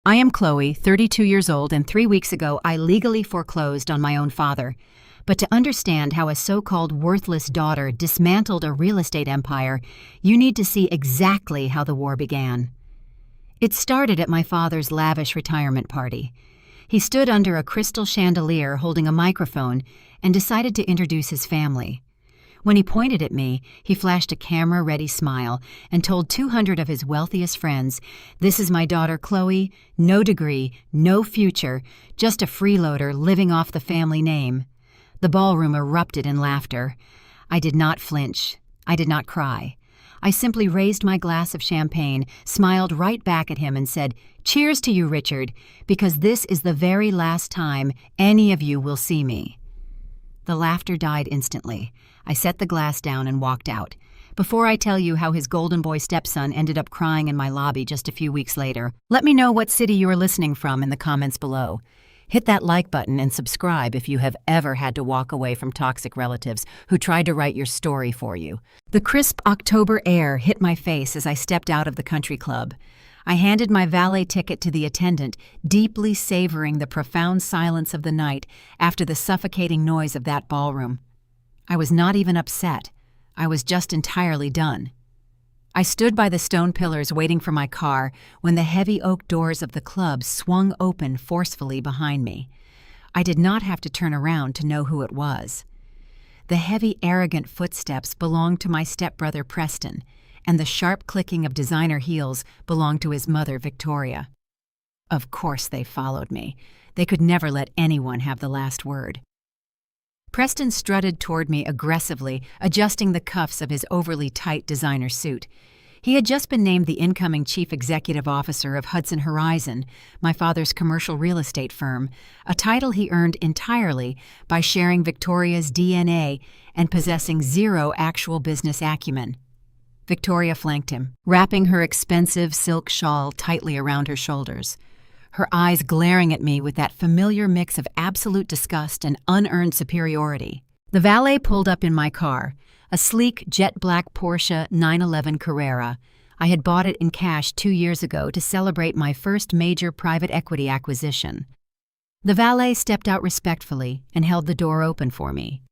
I am Chloe, 32 years old, and 3 weeks ago I legally foreclosed on my own father. But to understand how a so-called worthless daughter dismantled a real estate empire, you need to see exactly how the war began. It started at my father's lavish retirement party. He stood under a crystal chandelier holding a microphone and decided to introduce his family. When he pointed at me, he flashed a camera-ready smile and told 200 of his wealthiest friends, "This is my daughter Chloe, no degree, no future, just a freeloader living off the family name." The ballroom erupted in laughter. I did not flinch. I did not cry. I simply raised my glass of champagne, smiled right back at him and said, "Cheers to you, Richard, because this is the very last time any of you will see me." The laughter died instantly. I set the glass down and walked out. Before I tell you how his golden boy stepson ended up crying in my lobby just a few weeks later, let me know what city you are listening from in the comments below. Hit that like button and subscribe if you have ever had to walk away from toxic relatives who tried to write your story for you. The crisp October air hit my face as I stepped out of the country club. I handed my valet ticket to the attendant, deeply savoring the profound silence of the night after the suffocating noise of that ballroom. I was not even upset. I was just entirely done. I stood by the stone pillars waiting for my car when the heavy oak doors of the club swung open forcefully behind me. I did not have to turn around to know who it was. The heavy, arrogant footsteps belonged to my stepbrother Preston, and the sharp clicking of designer heels belonged to his mother Victoria. Of course they followed me. They could never let anyone have the last word. Preston strutted toward me aggressively, adjusting the cuffs of his overly tight designer suit. He had just been named the incoming chief executive officer of Hudson, my father's commercial real estate firm, a title he earned entirely by sharing Victoria's DNA and possessing zero actual business acumen. Victoria flanked him, wrapping her expensive silk shawl tightly around her shoulders, her eyes glaring at me with that familiar mix of absolute disgust and unearned superiority. The valet pulled up in my car, a sleek jet-black Porsche 911 Carrera. I had bought it in cash 2 years ago to celebrate my first major private equity acquisition. The valet stepped out respectfully and held the door open for me.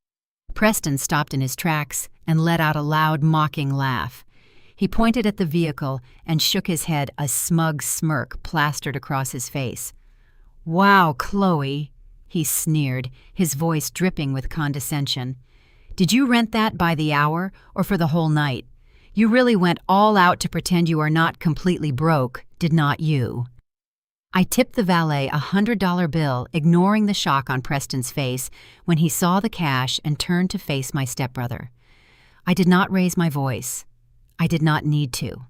Preston stopped in his tracks and let out a loud, mocking laugh. He pointed at the vehicle and shook his head, a smug smirk plastered across his face. "Wow, Chloe," he sneered, his voice dripping with condescension. "Did you rent that by the hour or for the whole night? You really went all out to pretend you are not completely broke, did not you?" I tipped the valet a $100 bill, ignoring the shock on Preston's face when he saw the cash and turned to face my stepbrother. I did not raise my voice. I did not need to.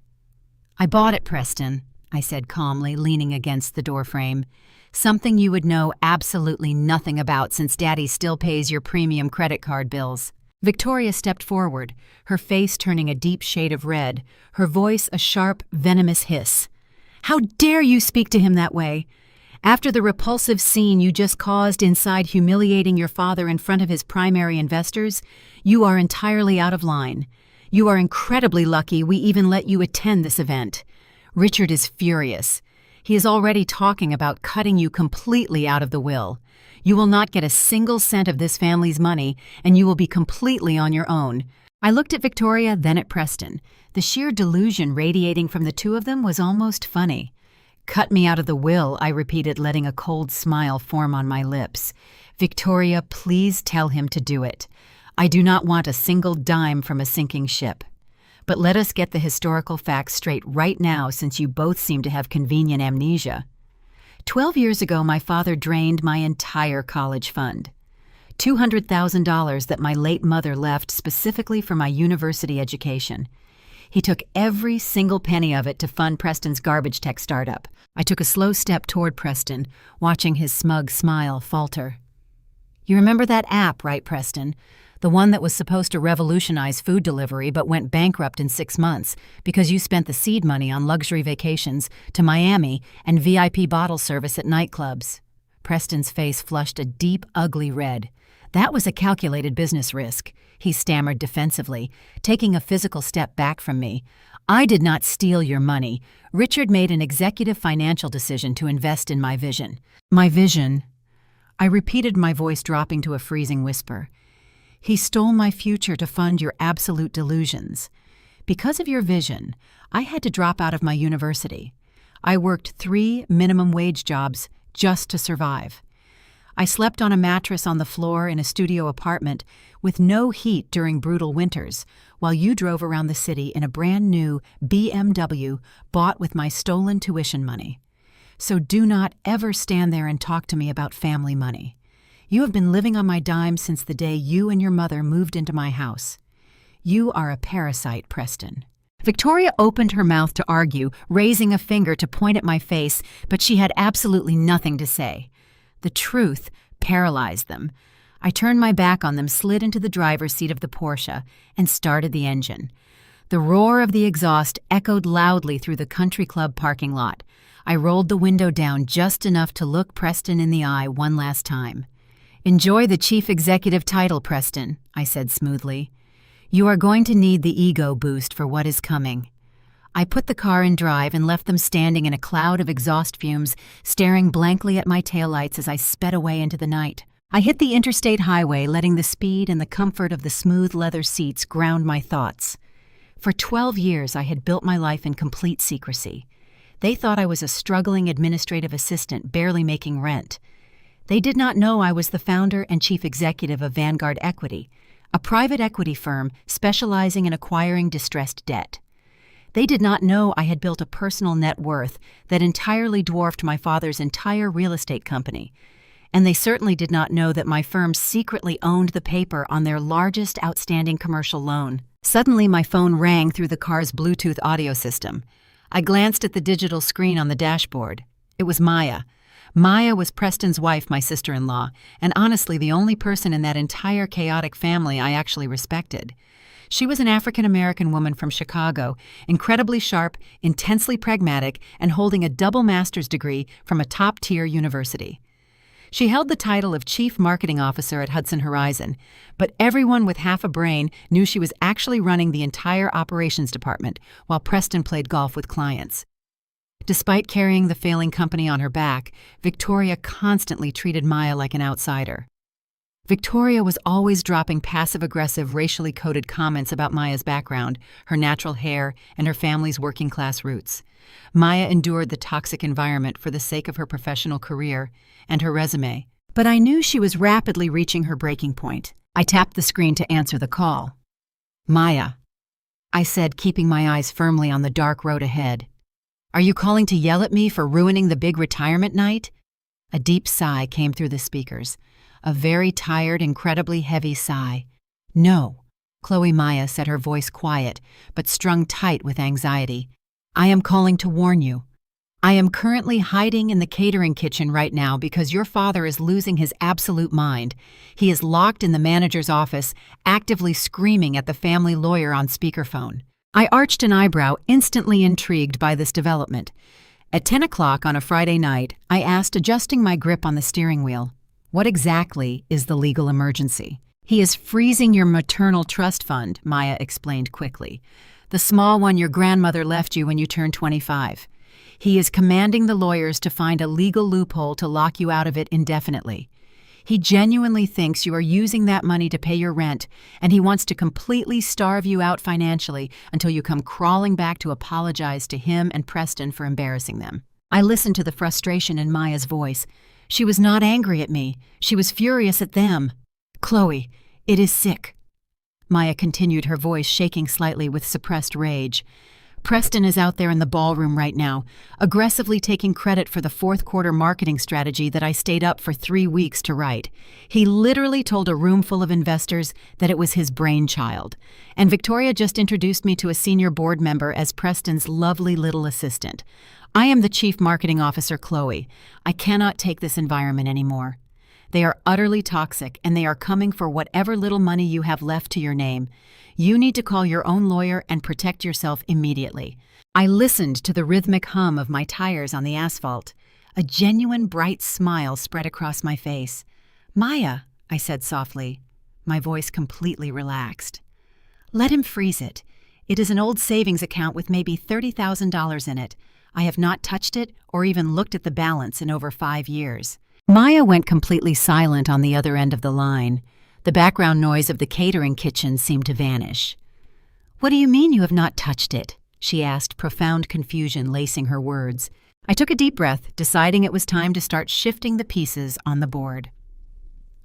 "I bought it, Preston," I said calmly, leaning against the doorframe. "Something you would know absolutely nothing about since Daddy still pays your premium credit card bills." Victoria stepped forward, her face turning a deep shade of red, her voice a sharp, venomous hiss. "How dare you speak to him that way? After the repulsive scene you just caused inside humiliating your father in front of his primary investors, you are entirely out of line. You are incredibly lucky we even let you attend this event. Richard is furious. He is already talking about cutting you completely out of the will. You will not get a single cent of this family's money, and you will be completely on your own." I looked at Victoria, then at Preston. The sheer delusion radiating from the two of them was almost funny. "Cut me out of the will," I repeated, letting a cold smile form on my lips. "Victoria, please tell him to do it. I do not want a single dime from a sinking ship. But let us get the historical facts straight right now, since you both seem to have convenient amnesia. 12 years ago, my father drained my entire college fund. $200,000 that my late mother left specifically for my university education. He took every single penny of it to fund Preston's garbage tech startup. I took a slow step toward Preston, watching his smug smile falter. "You remember that app, right, Preston? The one that was supposed to revolutionize food delivery but went bankrupt in 6 months because you spent the seed money on luxury vacations to Miami and VIP bottle service at nightclubs." Preston's face flushed a deep, ugly red. "That was a calculated business risk," he stammered defensively, taking a physical step back from me. I did not steal your money. Richard made an executive financial decision to invest in my vision. My vision? I repeated, my voice dropping to a freezing whisper. He stole my future to fund your absolute delusions. Because of your vision, I had to drop out of my university. I worked 3 minimum wage jobs just to survive. I slept on a mattress on the floor in a studio apartment with no heat during brutal winters, while you drove around the city in a brand new BMW bought with my stolen tuition money. So do not ever stand there and talk to me about family money. You have been living on my dime since the day you and your mother moved into my house. You are a parasite, Preston. Victoria opened her mouth to argue, raising a finger to point at my face, but she had absolutely nothing to say. The truth paralyzed them. I turned my back on them, slid into the driver's seat of the Porsche, and started the engine. The roar of the exhaust echoed loudly through the country club parking lot. I rolled the window down just enough to look Preston in the eye one last time. "Enjoy the chief executive title, Preston," I said smoothly. "You are going to need the ego boost for what is coming." I put the car in drive and left them standing in a cloud of exhaust fumes, staring blankly at my taillights as I sped away into the night. I hit the interstate highway, letting the speed and the comfort of the smooth leather seats ground my thoughts. For 12 years, I had built my life in complete secrecy. They thought I was a struggling administrative assistant barely making rent. They did not know I was the founder and chief executive of Vanguard Equity, a private equity firm specializing in acquiring distressed debt. They did not know I had built a personal net worth that entirely dwarfed my father's entire real estate company. And they certainly did not know that my firm secretly owned the paper on their largest outstanding commercial loan. Suddenly, my phone rang through the car's Bluetooth audio system. I glanced at the digital screen on the dashboard. It was Maya. Maya was Preston's wife, my sister-in-law, and honestly the only person in that entire chaotic family I actually respected. She was an African-American woman from Chicago, incredibly sharp, intensely pragmatic, and holding a double master's degree from a top-tier university. She held the title of Chief Marketing Officer at Hudson Horizon, but everyone with half a brain knew she was actually running the entire operations department while Preston played golf with clients. Despite carrying the failing company on her back, Victoria constantly treated Maya like an outsider. Victoria was always dropping passive-aggressive, racially coded comments about Maya's background, her natural hair, and her family's working-class roots. Maya endured the toxic environment for the sake of her professional career and her resume. But I knew she was rapidly reaching her breaking point. I tapped the screen to answer the call. "Maya," I said, keeping my eyes firmly on the dark road ahead. "Are you calling to yell at me for ruining the big retirement night?" A deep sigh came through the speakers. A very tired, incredibly heavy sigh. "No," Chloe Maya said, her voice quiet, but strung tight with anxiety. "I am calling to warn you. I am currently hiding in the catering kitchen right now because your father is losing his absolute mind. He is locked in the manager's office, actively screaming at the family lawyer on speakerphone." I arched an eyebrow, instantly intrigued by this development. At 10 o'clock on a Friday night, I asked, adjusting my grip on the steering wheel, "What exactly is the legal emergency?" "He is freezing your maternal trust fund," Maya explained quickly. "The small one your grandmother left you when you turned 25. He is commanding the lawyers to find a legal loophole to lock you out of it indefinitely. He genuinely thinks you are using that money to pay your rent, and he wants to completely starve you out financially until you come crawling back to apologize to him and Preston for embarrassing them." I listened to the frustration in Maya's voice. She was not angry at me. She was furious at them. "Chloe, it is sick," Maya continued, her voice shaking slightly with suppressed rage. "Preston is out there in the ballroom right now, aggressively taking credit for the fourth-quarter marketing strategy that I stayed up for 3 weeks to write. He literally told a room full of investors that it was his brainchild. And Victoria just introduced me to a senior board member as Preston's lovely little assistant. I am the chief marketing officer, Chloe. I cannot take this environment anymore. They are utterly toxic, and they are coming for whatever little money you have left to your name. You need to call your own lawyer and protect yourself immediately." I listened to the rhythmic hum of my tires on the asphalt. A genuine bright smile spread across my face. "Maya," I said softly, my voice completely relaxed. "Let him freeze it. It is an old savings account with maybe $30,000 in it. I have not touched it or even looked at the balance in over 5 years." Maya went completely silent on the other end of the line. The background noise of the catering kitchen seemed to vanish. "What do you mean you have not touched it?" she asked, profound confusion lacing her words. I took a deep breath, deciding it was time to start shifting the pieces on the board.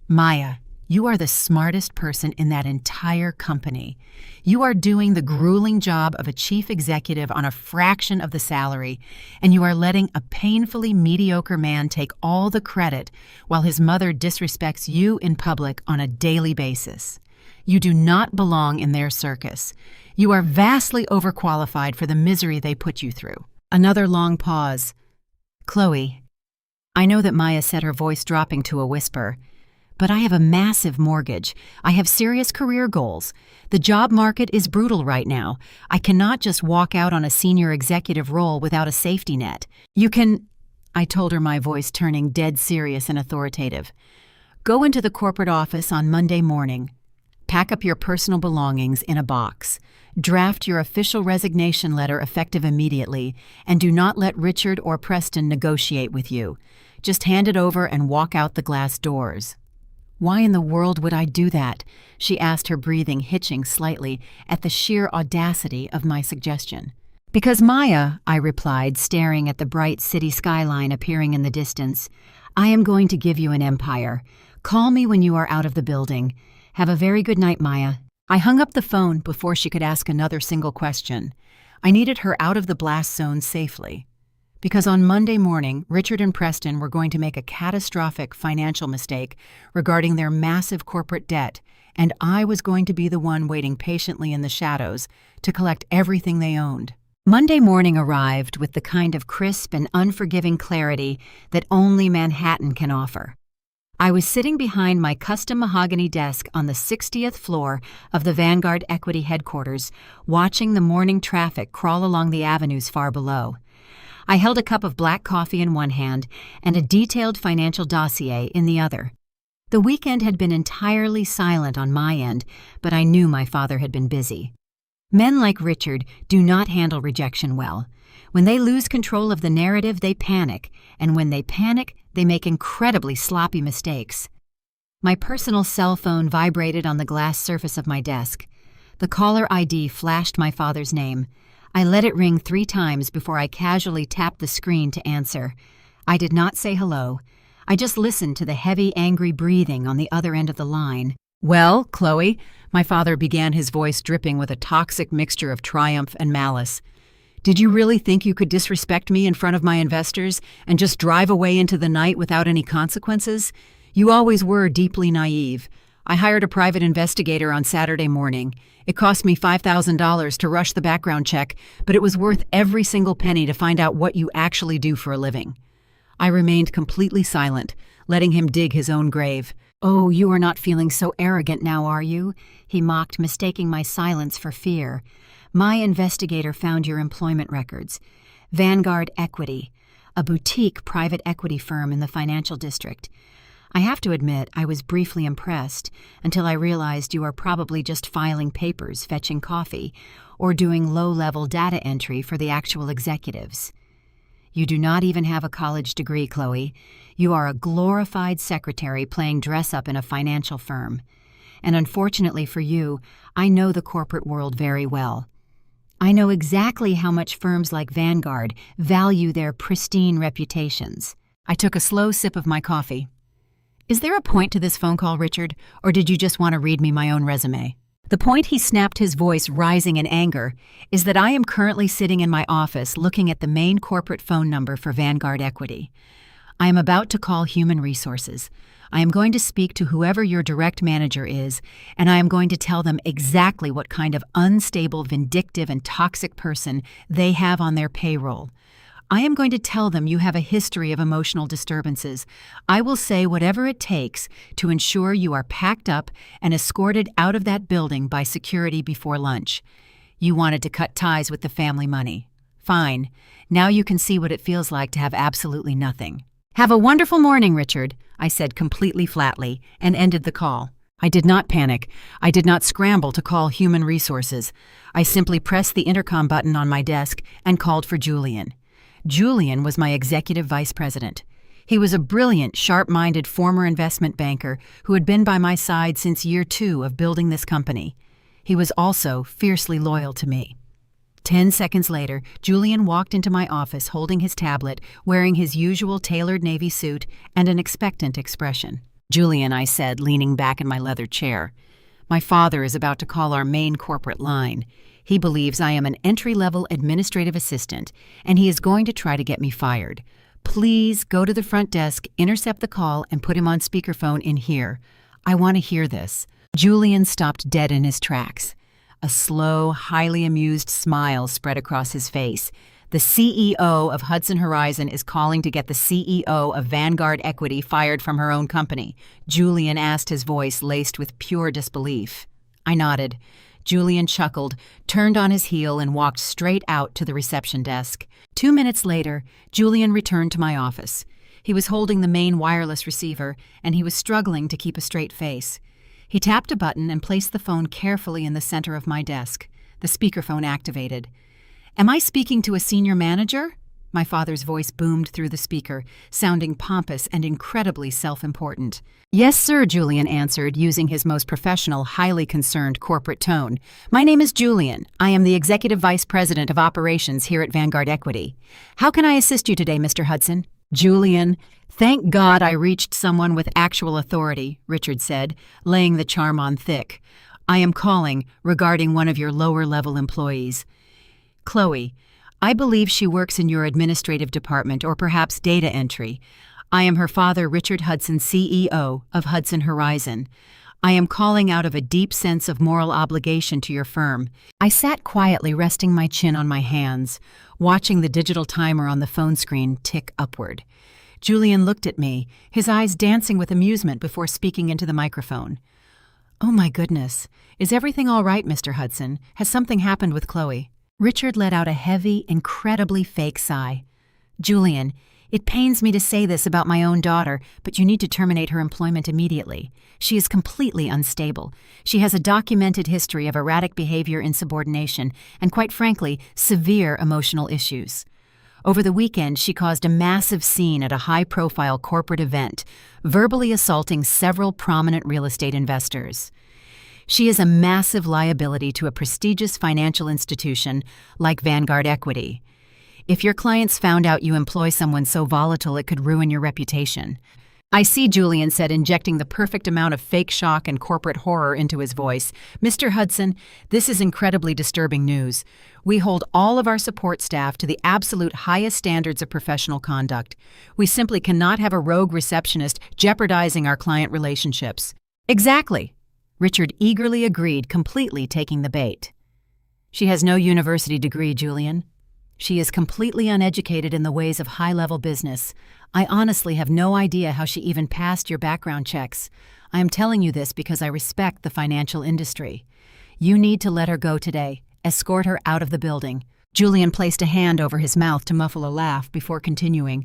"Maya, you are the smartest person in that entire company. You are doing the grueling job of a chief executive on a fraction of the salary, and you are letting a painfully mediocre man take all the credit while his mother disrespects you in public on a daily basis. You do not belong in their circus. You are vastly overqualified for the misery they put you through." Another long pause. "Chloe," I know that Maya said, her voice dropping to a whisper, "but I have a massive mortgage. I have serious career goals. The job market is brutal right now. I cannot just walk out on a senior executive role without a safety net. You can," I told her, my voice turning dead serious and authoritative, "go into the corporate office on Monday morning. Pack up your personal belongings in a box. Draft your official resignation letter effective immediately, and do not let Richard or Preston negotiate with you. Just hand it over and walk out the glass doors." "Why in the world would I do that?" she asked, her breathing hitching slightly at the sheer audacity of my suggestion. "Because Maya," I replied, staring at the bright city skyline appearing in the distance, "I am going to give you an empire. Call me when you are out of the building. Have a very good night, Maya." I hung up the phone before she could ask another single question. I needed her out of the blast zone safely. Because on Monday morning, Richard and Preston were going to make a catastrophic financial mistake regarding their massive corporate debt, and I was going to be the one waiting patiently in the shadows to collect everything they owned. Monday morning arrived with the kind of crisp and unforgiving clarity that only Manhattan can offer. I was sitting behind my custom mahogany desk on the 60th floor of the Vanguard Equity headquarters, watching the morning traffic crawl along the avenues far below. I held a cup of black coffee in one hand and a detailed financial dossier in the other. The weekend had been entirely silent on my end, but I knew my father had been busy. Men like Richard do not handle rejection well. When they lose control of the narrative, they panic, and when they panic, they make incredibly sloppy mistakes. My personal cell phone vibrated on the glass surface of my desk. The caller ID flashed my father's name. I let it ring 3 times before I casually tapped the screen to answer. I did not say hello. I just listened to the heavy, angry breathing on the other end of the line. "Well, Chloe," my father began, his voice dripping with a toxic mixture of triumph and malice. "Did you really think you could disrespect me in front of my investors and just drive away into the night without any consequences? You always were deeply naive. I hired a private investigator on Saturday morning. It cost me $5,000 to rush the background check, but it was worth every single penny to find out what you actually do for a living." I remained completely silent, letting him dig his own grave. "Oh, you are not feeling so arrogant now, are you?" he mocked, mistaking my silence for fear. "My investigator found your employment records. Vanguard Equity, a boutique private equity firm in the financial district. I have to admit, I was briefly impressed until I realized you are probably just filing papers, fetching coffee, or doing low-level data entry for the actual executives. You do not even have a college degree, Chloe. You are a glorified secretary playing dress-up in a financial firm. And unfortunately for you, I know the corporate world very well. I know exactly how much firms like Vanguard value their pristine reputations." I took a slow sip of my coffee. "Is there a point to this phone call, Richard, or did you just want to read me my own resume?" "The point," he snapped, his voice rising in anger, "is that I am currently sitting in my office looking at the main corporate phone number for Vanguard Equity. I am about to call Human Resources. I am going to speak to whoever your direct manager is, and I am going to tell them exactly what kind of unstable, vindictive, and toxic person they have on their payroll. I am going to tell them you have a history of emotional disturbances. I will say whatever it takes to ensure you are packed up and escorted out of that building by security before lunch. You wanted to cut ties with the family money. Fine. Now you can see what it feels like to have absolutely nothing." "Have a wonderful morning, Richard," I said completely flatly, and ended the call. I did not panic. I did not scramble to call human resources. I simply pressed the intercom button on my desk and called for Julian. Julian was my executive vice president. He was a brilliant, sharp-minded former investment banker who had been by my side since year 2 of building this company. He was also fiercely loyal to me. 10 seconds later, Julian walked into my office holding his tablet, wearing his usual tailored navy suit and an expectant expression. "Julian," I said, leaning back in my leather chair, "my father is about to call our main corporate line. He believes I am an entry-level administrative assistant, and he is going to try to get me fired. Please go to the front desk, intercept the call, and put him on speakerphone in here. I want to hear this." Julian stopped dead in his tracks. A slow, highly amused smile spread across his face. "The CEO of Hudson Horizon is calling to get the CEO of Vanguard Equity fired from her own company," Julian asked, his voice laced with pure disbelief. I nodded. Julian chuckled, turned on his heel, and walked straight out to the reception desk. 2 minutes later, Julian returned to my office. He was holding the main wireless receiver, and he was struggling to keep a straight face. He tapped a button and placed the phone carefully in the center of my desk. The speakerphone activated. "Am I speaking to a senior manager?" My father's voice boomed through the speaker, sounding pompous and incredibly self-important. "Yes, sir," Julian answered, using his most professional, highly concerned corporate tone. "My name is Julian. I am the Executive Vice President of Operations here at Vanguard Equity. How can I assist you today, Mr. Hudson?" "Julian, thank God I reached someone with actual authority," Richard said, laying the charm on thick. "I am calling regarding one of your lower-level employees. Chloe, I believe she works in your administrative department or perhaps data entry. I am her father, Richard Hudson, CEO of Hudson Horizon. I am calling out of a deep sense of moral obligation to your firm." I sat quietly, resting my chin on my hands, watching the digital timer on the phone screen tick upward. Julian looked at me, his eyes dancing with amusement before speaking into the microphone. "Oh my goodness. Is everything all right, Mr. Hudson? Has something happened with Chloe?" Richard let out a heavy, incredibly fake sigh. "Julian, it pains me to say this about my own daughter, but you need to terminate her employment immediately. She is completely unstable. She has a documented history of erratic behavior, insubordination, and quite frankly, severe emotional issues. Over the weekend, she caused a massive scene at a high-profile corporate event, verbally assaulting several prominent real estate investors. She is a massive liability to a prestigious financial institution like Vanguard Equity. If your clients found out you employ someone so volatile it could ruin your reputation." "I see," Julian said, injecting the perfect amount of fake shock and corporate horror into his voice. "Mr. Hudson, this is incredibly disturbing news. We hold all of our support staff to the absolute highest standards of professional conduct. We simply cannot have a rogue receptionist jeopardizing our client relationships." "Exactly," Richard eagerly agreed, completely taking the bait. "She has no university degree, Julian. She is completely uneducated in the ways of high-level business. I honestly have no idea how she even passed your background checks. I am telling you this because I respect the financial industry. You need to let her go today. Escort her out of the building." Julian placed a hand over his mouth to muffle a laugh before continuing.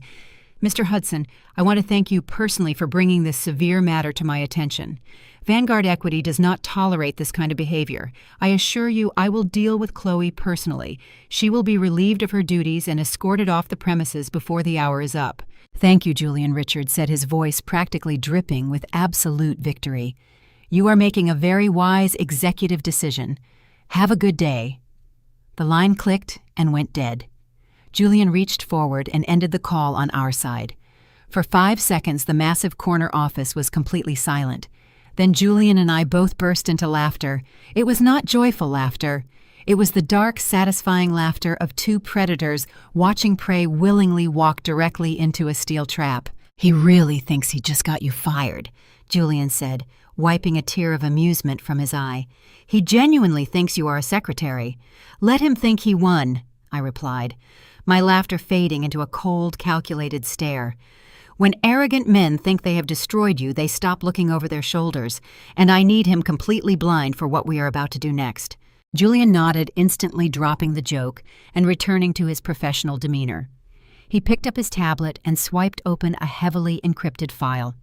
"Mr. Hudson, I want to thank you personally for bringing this severe matter to my attention. Vanguard Equity does not tolerate this kind of behavior. I assure you I will deal with Chloe personally. She will be relieved of her duties and escorted off the premises before the hour is up." "Thank you, Julian," Richard said, his voice practically dripping with absolute victory. "You are making a very wise executive decision. Have a good day." The line clicked and went dead. Julian reached forward and ended the call on our side. For 5 seconds, the massive corner office was completely silent. Then Julian and I both burst into laughter. It was not joyful laughter. It was the dark, satisfying laughter of two predators watching prey willingly walk directly into a steel trap. "He really thinks he just got you fired," Julian said, wiping a tear of amusement from his eye. "He genuinely thinks you are a secretary. Let him think he won," I replied, my laughter fading into a cold, calculated stare. "When arrogant men think they have destroyed you, they stop looking over their shoulders, and I need him completely blind for what we are about to do next." Julian nodded, instantly dropping the joke and returning to his professional demeanor. He picked up his tablet and swiped open a heavily encrypted file.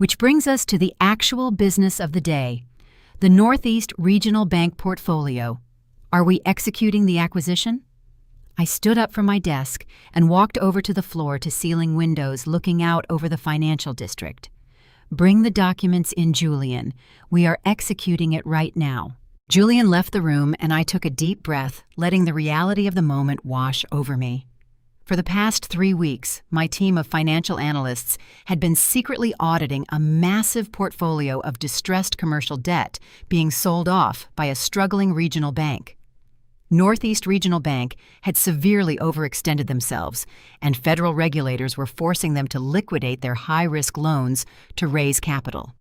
Which brings us to the actual business of the day, the Northeast Regional Bank portfolio. Are we executing the acquisition? I stood up from my desk and walked over to the floor-to-ceiling windows looking out over the financial district. Bring the documents in, Julian. We are executing it right now. Julian left the room and I took a deep breath, letting the reality of the moment wash over me. For the past 3 weeks, my team of financial analysts had been secretly auditing a massive portfolio of distressed commercial debt being sold off by a struggling regional bank. Northeast Regional Bank had severely overextended themselves, and federal regulators were forcing them to liquidate their high-risk loans to raise capital.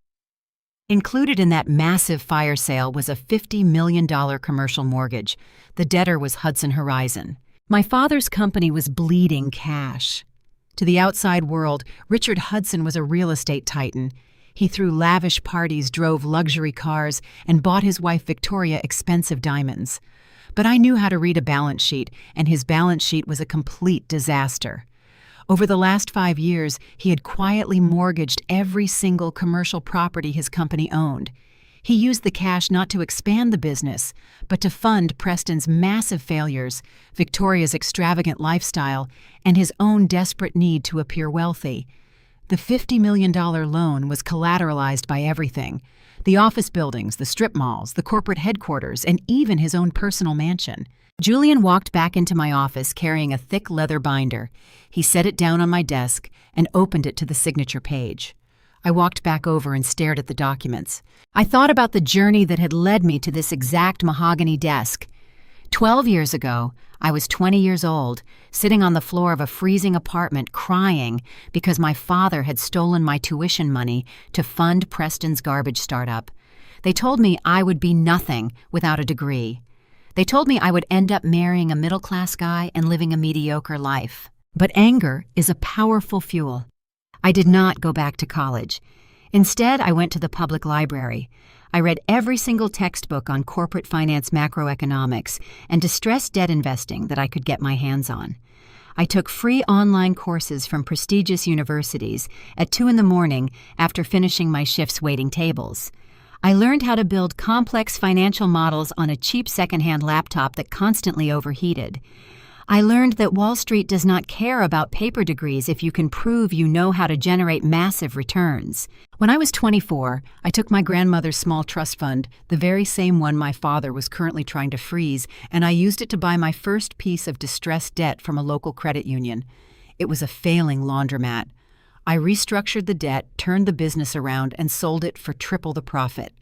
Included in that massive fire sale was a $50 million commercial mortgage. The debtor was Hudson Horizon. My father's company was bleeding cash. To the outside world, Richard Hudson was a real estate titan. He threw lavish parties, drove luxury cars, and bought his wife Victoria expensive diamonds. But I knew how to read a balance sheet, and his balance sheet was a complete disaster. Over the last 5 years, he had quietly mortgaged every single commercial property his company owned. He used the cash not to expand the business, but to fund Preston's massive failures, Victoria's extravagant lifestyle, and his own desperate need to appear wealthy. The $50 million loan was collateralized by everything: the office buildings, the strip malls, the corporate headquarters, and even his own personal mansion. Julian walked back into my office carrying a thick leather binder. He set it down on my desk and opened it to the signature page. I walked back over and stared at the documents. I thought about the journey that had led me to this exact mahogany desk. 12 years ago, I was 20 years old, sitting on the floor of a freezing apartment crying because my father had stolen my tuition money to fund Preston's garbage startup. They told me I would be nothing without a degree. They told me I would end up marrying a middle-class guy and living a mediocre life. But anger is a powerful fuel. I did not go back to college. Instead, I went to the public library. I read every single textbook on corporate finance macroeconomics and distressed debt investing that I could get my hands on. I took free online courses from prestigious universities at 2 a.m. after finishing my shifts waiting tables. I learned how to build complex financial models on a cheap secondhand laptop that constantly overheated. I learned that Wall Street does not care about paper degrees if you can prove you know how to generate massive returns. When I was 24, I took my grandmother's small trust fund, the very same one my father was currently trying to freeze, and I used it to buy my first piece of distressed debt from a local credit union. It was a failing laundromat. I restructured the debt, turned the business around, and sold it for triple the profit.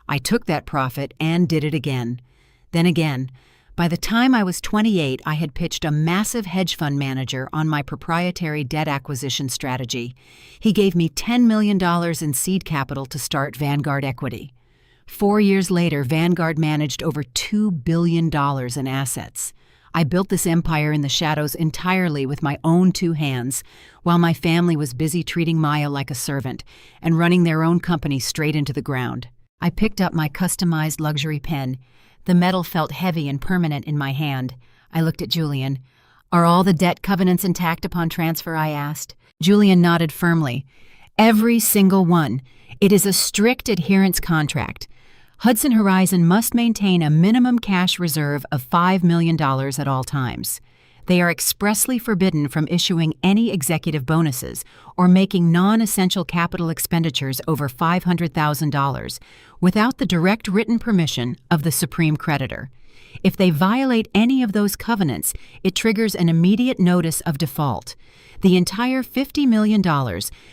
I took that profit and did it again. Then again. By the time I was 28, I had pitched a massive hedge fund manager on my proprietary debt acquisition strategy. He gave me $10 million in seed capital to start Vanguard Equity. 4 years later, Vanguard managed over $2 billion in assets. I built this empire in the shadows entirely with my own 2 hands, while my family was busy treating Maya like a servant and running their own company straight into the ground. I picked up my customized luxury pen. The metal felt heavy and permanent in my hand. I looked at Julian. "Are all the debt covenants intact upon transfer?" I asked. Julian nodded firmly. "Every single one. It is a strict adherence contract. Hudson Horizon must maintain a minimum cash reserve of $5 million at all times. They are expressly forbidden from issuing any executive bonuses or making non-essential capital expenditures over $500,000 without the direct written permission of the supreme creditor. If they violate any of those covenants, it triggers an immediate notice of default. The entire $50 million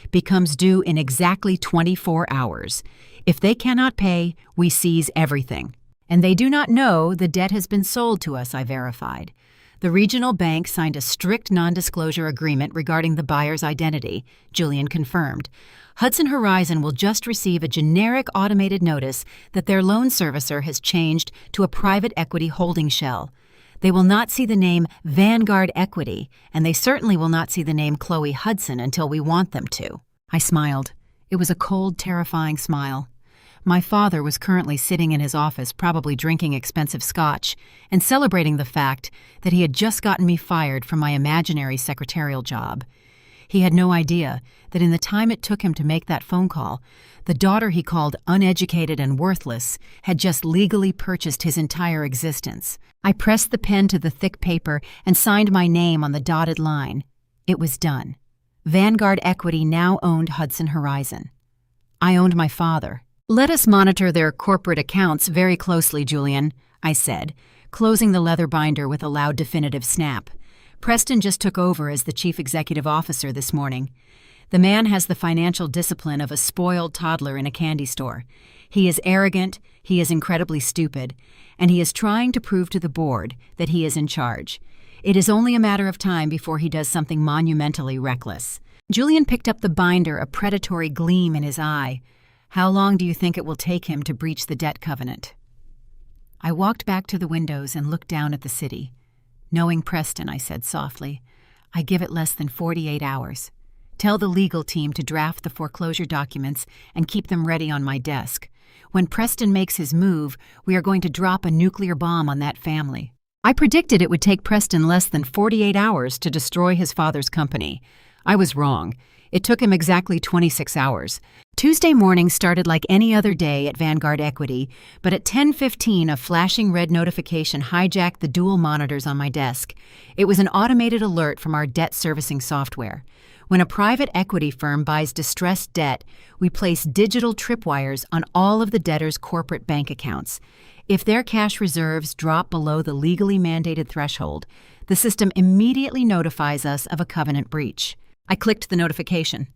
becomes due in exactly 24 hours. If they cannot pay, we seize everything." "And they do not know the debt has been sold to us," I verified. The regional bank signed a strict non-disclosure agreement regarding the buyer's identity, Julian confirmed. Hudson Horizon will just receive a generic automated notice that their loan servicer has changed to a private equity holding shell. They will not see the name Vanguard Equity, and they certainly will not see the name Chloe Hudson until we want them to. I smiled. It was a cold, terrifying smile. My father was currently sitting in his office, probably drinking expensive scotch, and celebrating the fact that he had just gotten me fired from my imaginary secretarial job. He had no idea that in the time it took him to make that phone call, the daughter he called uneducated and worthless had just legally purchased his entire existence. I pressed the pen to the thick paper and signed my name on the dotted line. It was done. Vanguard Equity now owned Hudson Horizon. I owned my father. "Let us monitor their corporate accounts very closely, Julian," I said, closing the leather binder with a loud definitive snap. "Preston just took over as the chief executive officer this morning. The man has the financial discipline of a spoiled toddler in a candy store. He is arrogant, he is incredibly stupid, and he is trying to prove to the board that he is in charge. It is only a matter of time before he does something monumentally reckless." Julian picked up the binder, a predatory gleam in his eye. "How long do you think it will take him to breach the debt covenant?" I walked back to the windows and looked down at the city. "Knowing Preston," I said softly, "I give it less than 48 hours. Tell the legal team to draft the foreclosure documents and keep them ready on my desk. When Preston makes his move, we are going to drop a nuclear bomb on that family." I predicted it would take Preston less than 48 hours to destroy his father's company. I was wrong. It took him exactly 26 hours. Tuesday morning started like any other day at Vanguard Equity, but at 10:15 a flashing red notification hijacked the dual monitors on my desk. It was an automated alert from our debt servicing software. When a private equity firm buys distressed debt, we place digital tripwires on all of the debtors' corporate bank accounts. If their cash reserves drop below the legally mandated threshold, the system immediately notifies us of a covenant breach. I clicked the notification.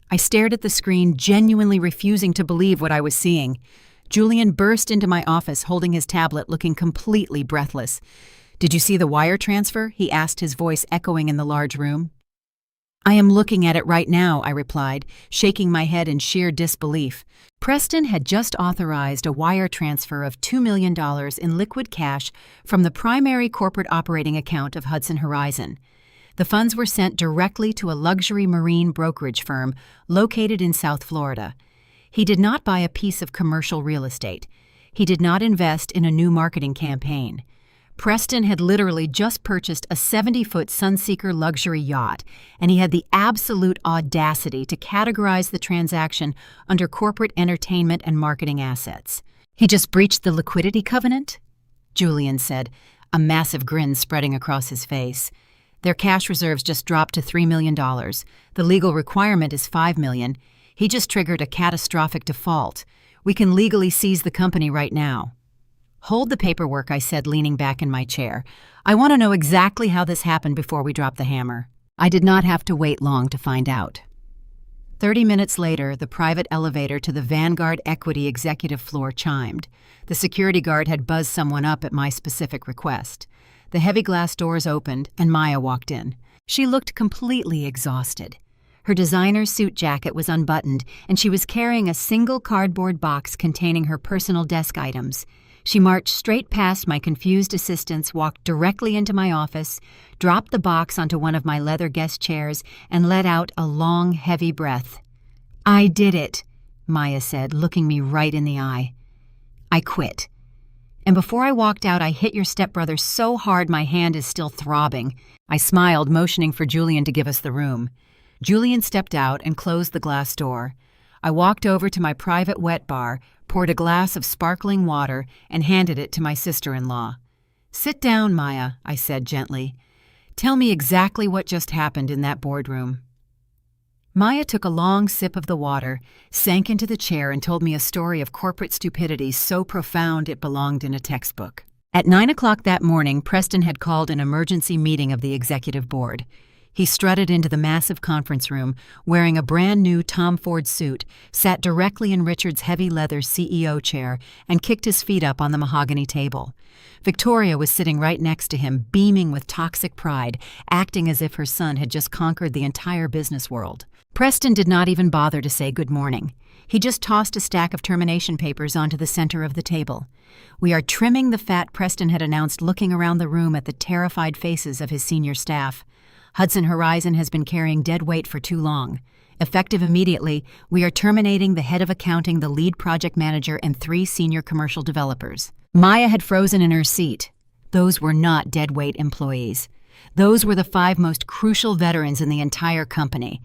I stared at the screen, genuinely refusing to believe what I was seeing. Julian burst into my office holding his tablet, looking completely breathless. "Did you see the wire transfer?" he asked, his voice echoing in the large room. "I am looking at it right now," I replied, shaking my head in sheer disbelief. Preston had just authorized a wire transfer of $2 million in liquid cash from the primary corporate operating account of Hudson Horizon. The funds were sent directly to a luxury marine brokerage firm located in South Florida. He did not buy a piece of commercial real estate. He did not invest in a new marketing campaign. Preston had literally just purchased a 70-foot Sunseeker luxury yacht, and he had the absolute audacity to categorize the transaction under corporate entertainment and marketing assets. "He just breached the liquidity covenant?" Julian said, a massive grin spreading across his face. "Their cash reserves just dropped to $3 million. The legal requirement is $5 million. He just triggered a catastrophic default. We can legally seize the company right now." "Hold the paperwork," I said, leaning back in my chair. "I want to know exactly how this happened before we drop the hammer." I did not have to wait long to find out. 30 minutes later, the private elevator to the Vanguard Equity executive floor chimed. The security guard had buzzed someone up at my specific request. The heavy glass doors opened, and Maya walked in. She looked completely exhausted. Her designer suit jacket was unbuttoned, and she was carrying a single cardboard box containing her personal desk items. She marched straight past my confused assistants, walked directly into my office, dropped the box onto one of my leather guest chairs, and let out a long, heavy breath. "I did it," Maya said, looking me right in the eye. "I quit. And before I walked out, I hit your stepbrother so hard my hand is still throbbing." I smiled, motioning for Julian to give us the room. Julian stepped out and closed the glass door. I walked over to my private wet bar, poured a glass of sparkling water, and handed it to my sister-in-law. "Sit down, Maya," I said gently. "Tell me exactly what just happened in that boardroom." Maya took a long sip of the water, sank into the chair, and told me a story of corporate stupidity so profound it belonged in a textbook. At 9 o'clock that morning, Preston had called an emergency meeting of the executive board. He strutted into the massive conference room, wearing a brand-new Tom Ford suit, sat directly in Richard's heavy leather CEO chair, and kicked his feet up on the mahogany table. Victoria was sitting right next to him, beaming with toxic pride, acting as if her son had just conquered the entire business world. Preston did not even bother to say good morning. He just tossed a stack of termination papers onto the center of the table. "We are trimming the fat," Preston had announced, looking around the room at the terrified faces of his senior staff. "Hudson Horizon has been carrying dead weight for too long. Effective immediately, we are terminating the head of accounting, the lead project manager, and 3 senior commercial developers." Maya had frozen in her seat. Those were not dead weight employees. Those were the 5 most crucial veterans in the entire company.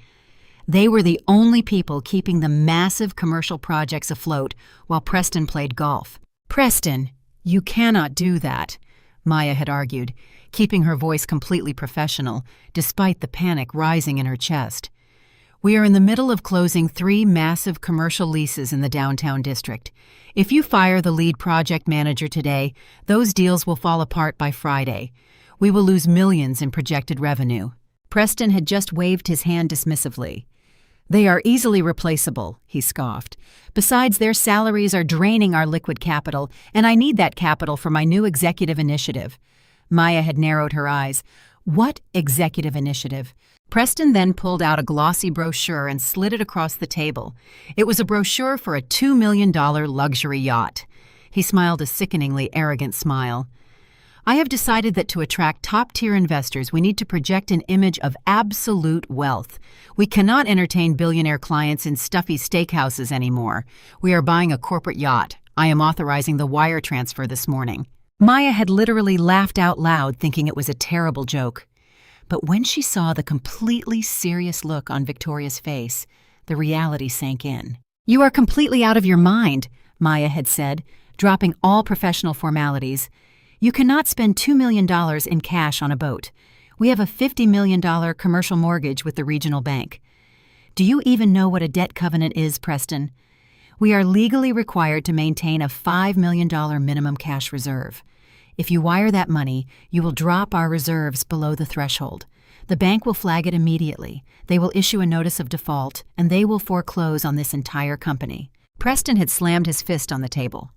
They were the only people keeping the massive commercial projects afloat while Preston played golf. "Preston, you cannot do that," Maya had argued, keeping her voice completely professional, despite the panic rising in her chest. "We are in the middle of closing 3 massive commercial leases in the downtown district. If you fire the lead project manager today, those deals will fall apart by Friday. We will lose millions in projected revenue." Preston had just waved his hand dismissively. "They are easily replaceable," he scoffed. "Besides, their salaries are draining our liquid capital, and I need that capital for my new executive initiative." Maya had narrowed her eyes. "What executive initiative?" Preston then pulled out a glossy brochure and slid it across the table. It was a brochure for a $2 million luxury yacht. He smiled a sickeningly arrogant smile. "I have decided that to attract top-tier investors, we need to project an image of absolute wealth. We cannot entertain billionaire clients in stuffy steakhouses anymore. We are buying a corporate yacht. I am authorizing the wire transfer this morning." Maya had literally laughed out loud, thinking it was a terrible joke. But when she saw the completely serious look on Victoria's face, the reality sank in. "You are completely out of your mind," Maya had said, dropping all professional formalities. "You cannot spend $2 million in cash on a boat. We have a $50 million commercial mortgage with the regional bank. Do you even know what a debt covenant is, Preston? We are legally required to maintain a $5 million minimum cash reserve. If you wire that money, you will drop our reserves below the threshold. The bank will flag it immediately. They will issue a notice of default, and they will foreclose on this entire company." Preston had slammed his fist on the table.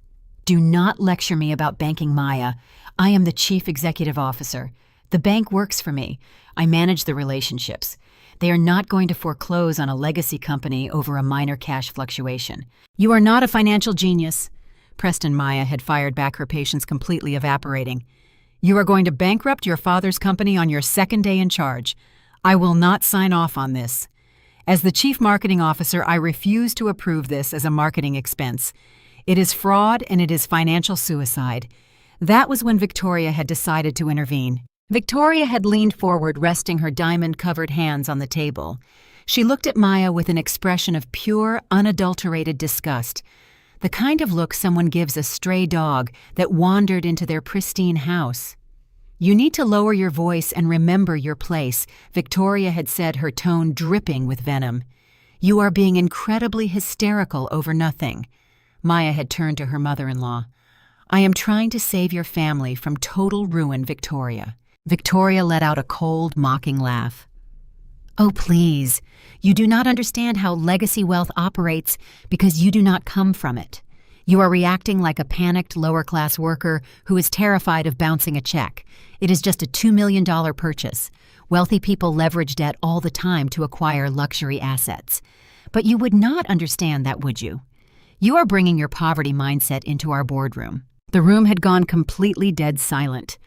"Do not lecture me about banking, Maya. I am the chief executive officer. The bank works for me. I manage the relationships. They are not going to foreclose on a legacy company over a minor cash fluctuation. You are not a financial genius." Preston Maya had fired back, her patience completely evaporating. "You are going to bankrupt your father's company on your second day in charge. I will not sign off on this. As the chief marketing officer, I refuse to approve this as a marketing expense. It is fraud and it is financial suicide." That was when Victoria had decided to intervene. Victoria had leaned forward, resting her diamond-covered hands on the table. She looked at Maya with an expression of pure, unadulterated disgust, the kind of look someone gives a stray dog that wandered into their pristine house. "You need to lower your voice and remember your place," Victoria had said, her tone dripping with venom. "You are being incredibly hysterical over nothing." Maya had turned to her mother-in-law. "I am trying to save your family from total ruin, Victoria." Victoria let out a cold, mocking laugh. "Oh, please. You do not understand how legacy wealth operates because you do not come from it. You are reacting like a panicked lower-class worker who is terrified of bouncing a check. It is just a $2 million purchase. Wealthy people leverage debt all the time to acquire luxury assets. But you would not understand that, would you? You are bringing your poverty mindset into our boardroom." The room had gone completely dead silent.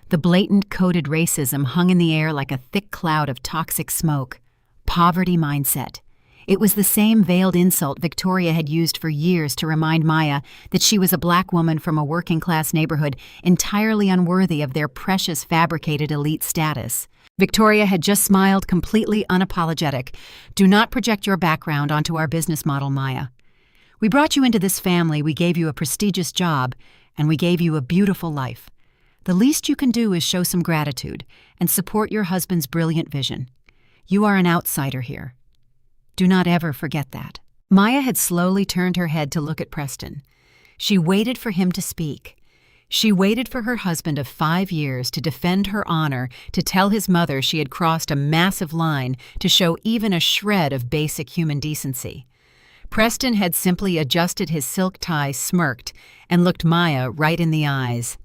The blatant coded racism hung in the air like a thick cloud of toxic smoke. Poverty mindset. It was the same veiled insult Victoria had used for years to remind Maya that she was a black woman from a working-class neighborhood entirely unworthy of their precious fabricated elite status. Victoria had just smiled, completely unapologetic. "Do not project your background onto our business model, Maya. We brought you into this family, we gave you a prestigious job, and we gave you a beautiful life. The least you can do is show some gratitude and support your husband's brilliant vision. You are an outsider here. Do not ever forget that." Maya had slowly turned her head to look at Preston. She waited for him to speak. She waited for her husband of 5 years to defend her honor, to tell his mother she had crossed a massive line to show even a shred of basic human decency. Preston had simply adjusted his silk tie, smirked, and looked Maya right in the eyes.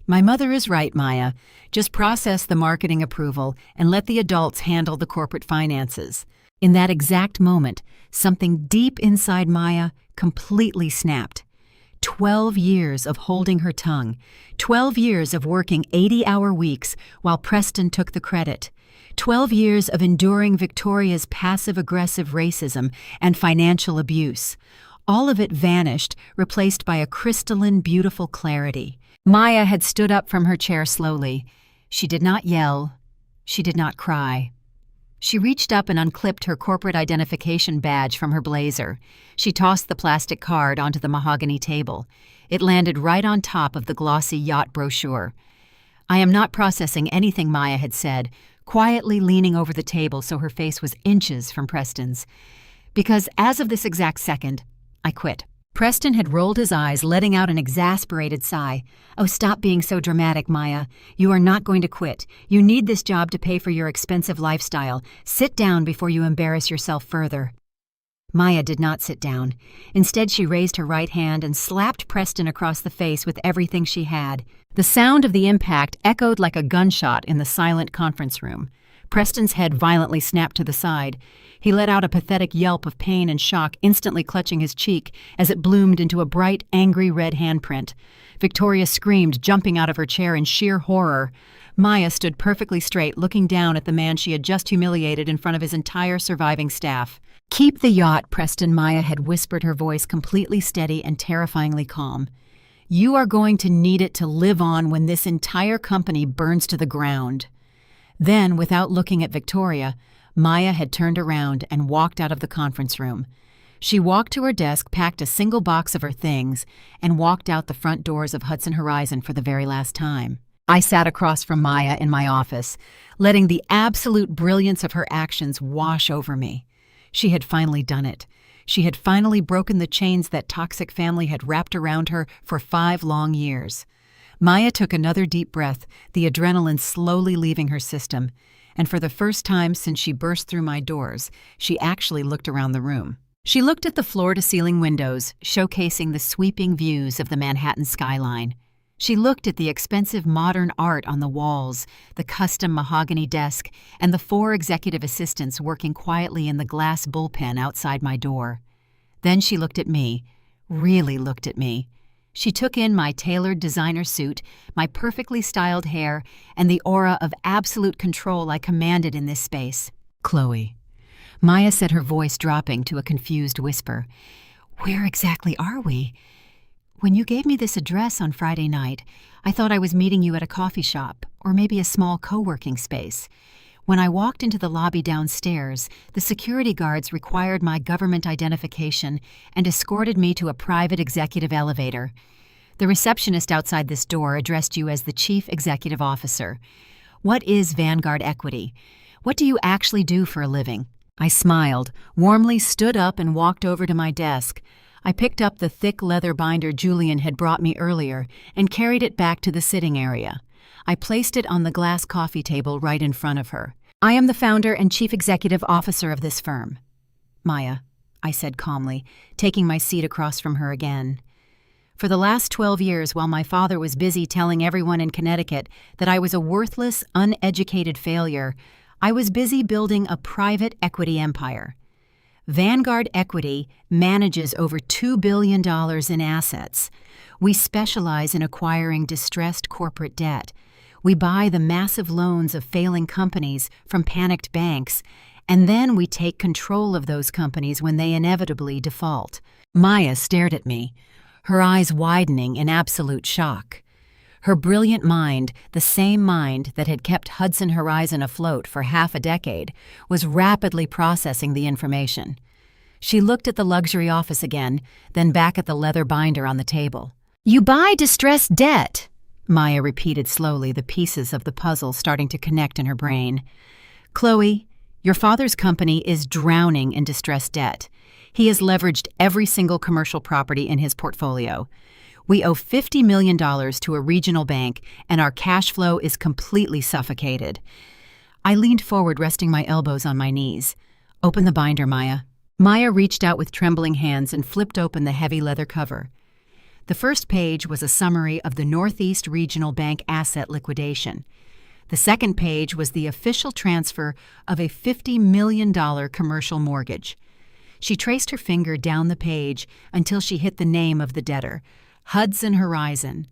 "My mother is right, Maya. Just process the marketing approval and let the adults handle the corporate finances." In that exact moment, something deep inside Maya completely snapped. 12 years of holding her tongue, 12 years of working 80-hour weeks while Preston took the credit, 12 years of enduring Victoria's passive-aggressive racism and financial abuse. All of it vanished, replaced by a crystalline, beautiful clarity. Maya had stood up from her chair slowly. She did not yell. She did not cry. She reached up and unclipped her corporate identification badge from her blazer. She tossed the plastic card onto the mahogany table. It landed right on top of the glossy yacht brochure. "I am not processing anything," Maya had said, quietly leaning over the table so her face was inches from Preston's. "Because as of this exact second, I quit." Preston had rolled his eyes, letting out an exasperated sigh. "Oh, stop being so dramatic, Maya. You are not going to quit. You need this job to pay for your expensive lifestyle. Sit down before you embarrass yourself further." Maya did not sit down. Instead, she raised her right hand and slapped Preston across the face with everything she had. The sound of the impact echoed like a gunshot in the silent conference room. Preston's head violently snapped to the side. He let out a pathetic yelp of pain and shock, instantly clutching his cheek as it bloomed into a bright, angry red handprint. Victoria screamed, jumping out of her chair in sheer horror. Maya stood perfectly straight, looking down at the man she had just humiliated in front of his entire surviving staff. "Keep the yacht, Preston," Maya had whispered, her voice completely steady and terrifyingly calm. "You are going to need it to live on when this entire company burns to the ground." Then, without looking at Victoria, Maya had turned around and walked out of the conference room. She walked to her desk, packed a single box of her things, and walked out the front doors of Hudson Horizon for the very last time. I sat across from Maya in my office, letting the absolute brilliance of her actions wash over me. She had finally done it. She had finally broken the chains that toxic family had wrapped around her for 5 long years. Maya took another deep breath, the adrenaline slowly leaving her system, and for the first time since she burst through my doors, she actually looked around the room. She looked at the floor-to-ceiling windows, showcasing the sweeping views of the Manhattan skyline. She looked at the expensive modern art on the walls, the custom mahogany desk, and the 4 executive assistants working quietly in the glass bullpen outside my door. Then she looked at me, really looked at me. She took in my tailored designer suit, my perfectly styled hair, and the aura of absolute control I commanded in this space. "Chloe." Maya said, her voice dropping to a confused whisper. "Where exactly are we? When you gave me this address on Friday night, I thought I was meeting you at a coffee shop, or maybe a small co-working space. When I walked into the lobby downstairs, the security guards required my government identification and escorted me to a private executive elevator. The receptionist outside this door addressed you as the Chief Executive Officer. What is Vanguard Equity? What do you actually do for a living?" I smiled, warmly stood up and walked over to my desk. I picked up the thick leather binder Julian had brought me earlier and carried it back to the sitting area. I placed it on the glass coffee table right in front of her. "I am the founder and chief executive officer of this firm." "Maya," I said calmly, taking my seat across from her again. "For the last 12 years, while my father was busy telling everyone in Connecticut that I was a worthless, uneducated failure, I was busy building a private equity empire. Vanguard Equity manages over $2 billion in assets. We specialize in acquiring distressed corporate debt. We buy the massive loans of failing companies from panicked banks, and then we take control of those companies when they inevitably default." Maya stared at me, her eyes widening in absolute shock. Her brilliant mind, the same mind that had kept Hudson Horizon afloat for half a decade, was rapidly processing the information. She looked at the luxury office again, then back at the leather binder on the table. "You buy distressed debt," Maya repeated slowly, the pieces of the puzzle starting to connect in her brain. "Chloe, your father's company is drowning in distressed debt. He has leveraged every single commercial property in his portfolio. We owe $50 million to a regional bank, and our cash flow is completely suffocated." I leaned forward, resting my elbows on my knees. "Open the binder, Maya." Maya reached out with trembling hands and flipped open the heavy leather cover. The first page was a summary of the Northeast Regional Bank asset liquidation. The second page was the official transfer of a $50 million commercial mortgage. She traced her finger down the page until she hit the name of the debtor, Hudson Horizon,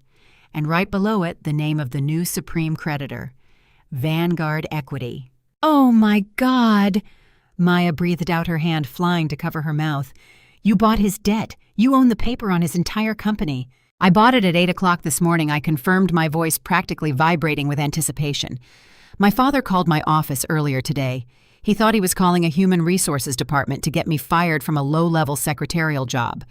and right below it the name of the new supreme creditor, Vanguard Equity. "Oh my God!" Maya breathed out, her hand flying to cover her mouth. "You bought his debt. You own the paper on his entire company." "I bought it at 8 o'clock this morning," I confirmed, my voice practically vibrating with anticipation. My father called my office earlier today. He thought he was calling a human resources department to get me fired from a low-level secretarial job.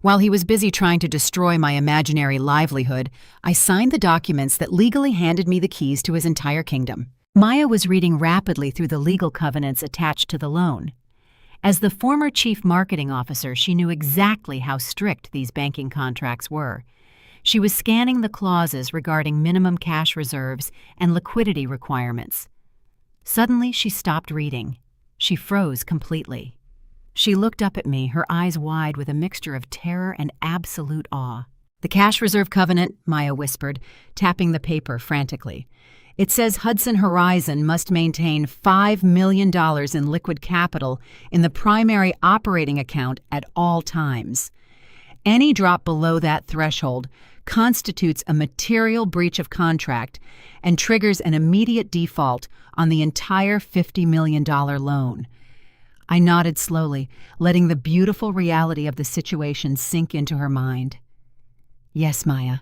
While he was busy trying to destroy my imaginary livelihood, I signed the documents that legally handed me the keys to his entire kingdom. Maya was reading rapidly through the legal covenants attached to the loan. As the former chief marketing officer, she knew exactly how strict these banking contracts were. She was scanning the clauses regarding minimum cash reserves and liquidity requirements. Suddenly, she stopped reading. She froze completely. She looked up at me, her eyes wide with a mixture of terror and absolute awe. "The cash reserve covenant," Maya whispered, tapping the paper frantically. "It says Hudson Horizon must maintain $5 million in liquid capital in the primary operating account at all times. Any drop below that threshold constitutes a material breach of contract and triggers an immediate default on the entire $50 million loan." I nodded slowly, letting the beautiful reality of the situation sink into her mind. "Yes, Maya,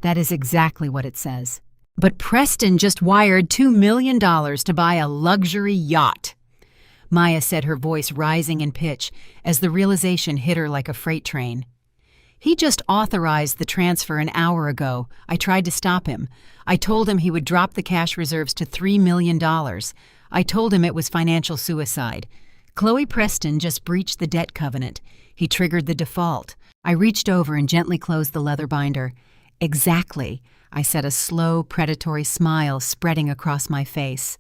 that is exactly what it says. But Preston just wired $2 million to buy a luxury yacht," Maya said, her voice rising in pitch as the realization hit her like a freight train. "He just authorized the transfer an hour ago. I tried to stop him. I told him he would drop the cash reserves to $3 million. I told him it was financial suicide. Chloe Preston just breached the debt covenant. He triggered the default." I reached over and gently closed the leather binder. "Exactly," I said, a slow, predatory smile spreading across my face.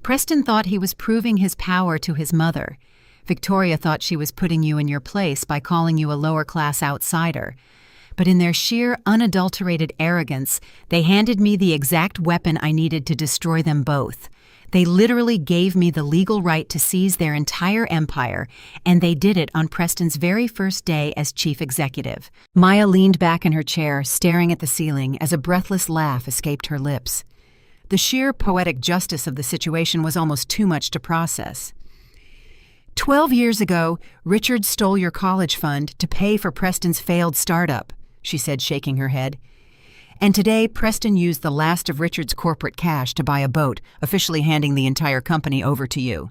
"Preston thought he was proving his power to his mother. Victoria thought she was putting you in your place by calling you a lower-class outsider. But in their sheer, unadulterated arrogance, they handed me the exact weapon I needed to destroy them both. They literally gave me the legal right to seize their entire empire, and they did it on Preston's very first day as chief executive." Maya leaned back in her chair, staring at the ceiling as a breathless laugh escaped her lips. The sheer poetic justice of the situation was almost too much to process. 12 years ago, Richard stole your college fund to pay for Preston's failed startup," she said, shaking her head. "And today, Preston used the last of Richard's corporate cash to buy a boat, officially handing the entire company over to you.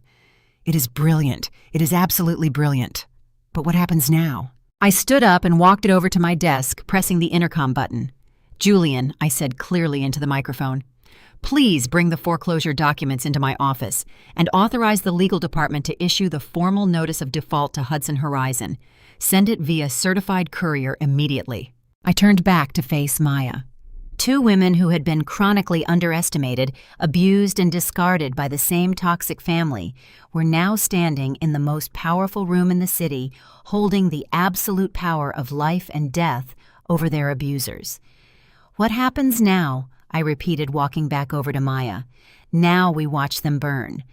It is brilliant. It is absolutely brilliant. But what happens now?" I stood up and walked it over to my desk, pressing the intercom button. "Julian," I said clearly into the microphone, "please bring the foreclosure documents into my office and authorize the legal department to issue the formal notice of default to Hudson Horizon. Send it via certified courier immediately." I turned back to face Maya. Two women who had been chronically underestimated, abused, and discarded by the same toxic family were now standing in the most powerful room in the city, holding the absolute power of life and death over their abusers. "What happens now?" I repeated, walking back over to Maya. "Now we watch them burn.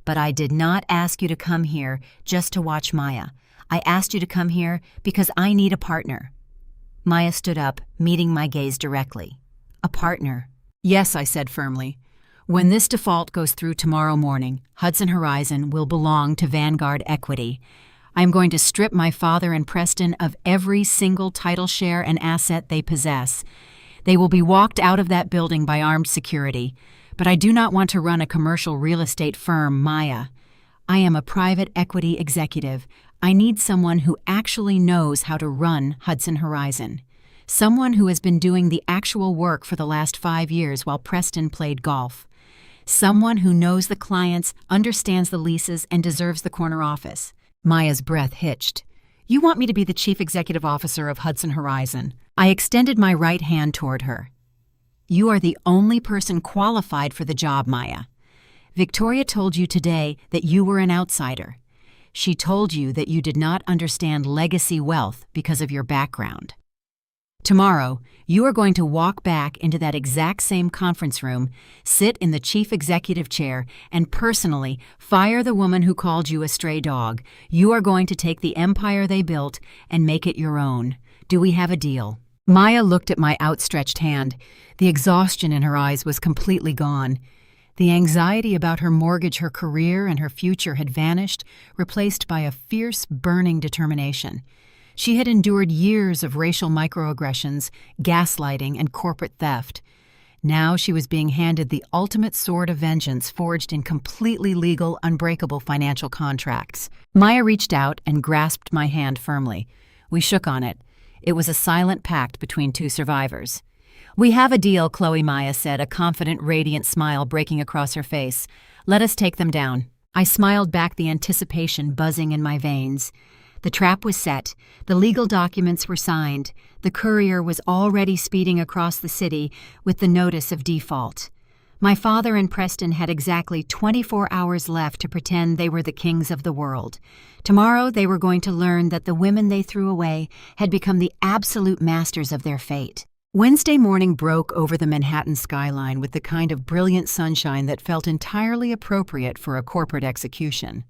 But I did not ask you to come here just to watch Maya. I asked you to come here because I need a partner." Maya stood up, meeting my gaze directly. "A partner?" "Yes," I said firmly. "When this default goes through tomorrow morning, Hudson Horizon will belong to Vanguard Equity. I am going to strip my father and Preston of every single title share and asset they possess. They will be walked out of that building by armed security. But I do not want to run a commercial real estate firm, Maya. I am a private equity executive. I need someone who actually knows how to run Hudson Horizon. Someone who has been doing the actual work for the last 5 years while Preston played golf. Someone who knows the clients, understands the leases, and deserves the corner office." Maya's breath hitched. "You want me to be the chief executive officer of Hudson Horizon?" I extended my right hand toward her. "You are the only person qualified for the job, Maya. Victoria told you today that you were an outsider. She told you that you did not understand legacy wealth because of your background. Tomorrow, you are going to walk back into that exact same conference room, sit in the chief executive chair, and personally fire the woman who called you a stray dog. You are going to take the empire they built and make it your own. Do we have a deal?" Maya looked at my outstretched hand. The exhaustion in her eyes was completely gone. The anxiety about her mortgage, her career, and her future had vanished, replaced by a fierce, burning determination. She had endured years of racial microaggressions, gaslighting, and corporate theft. Now she was being handed the ultimate sword of vengeance forged in completely legal, unbreakable financial contracts. Maya reached out and grasped my hand firmly. We shook on it. It was a silent pact between two survivors. "We have a deal," Chloe Maya said, a confident, radiant smile breaking across her face. "Let us take them down." I smiled back, the anticipation buzzing in my veins. The trap was set. The legal documents were signed. The courier was already speeding across the city with the notice of default. My father and Preston had exactly 24 hours left to pretend they were the kings of the world. Tomorrow they were going to learn that the women they threw away had become the absolute masters of their fate. Wednesday morning broke over the Manhattan skyline with the kind of brilliant sunshine that felt entirely appropriate for a corporate execution.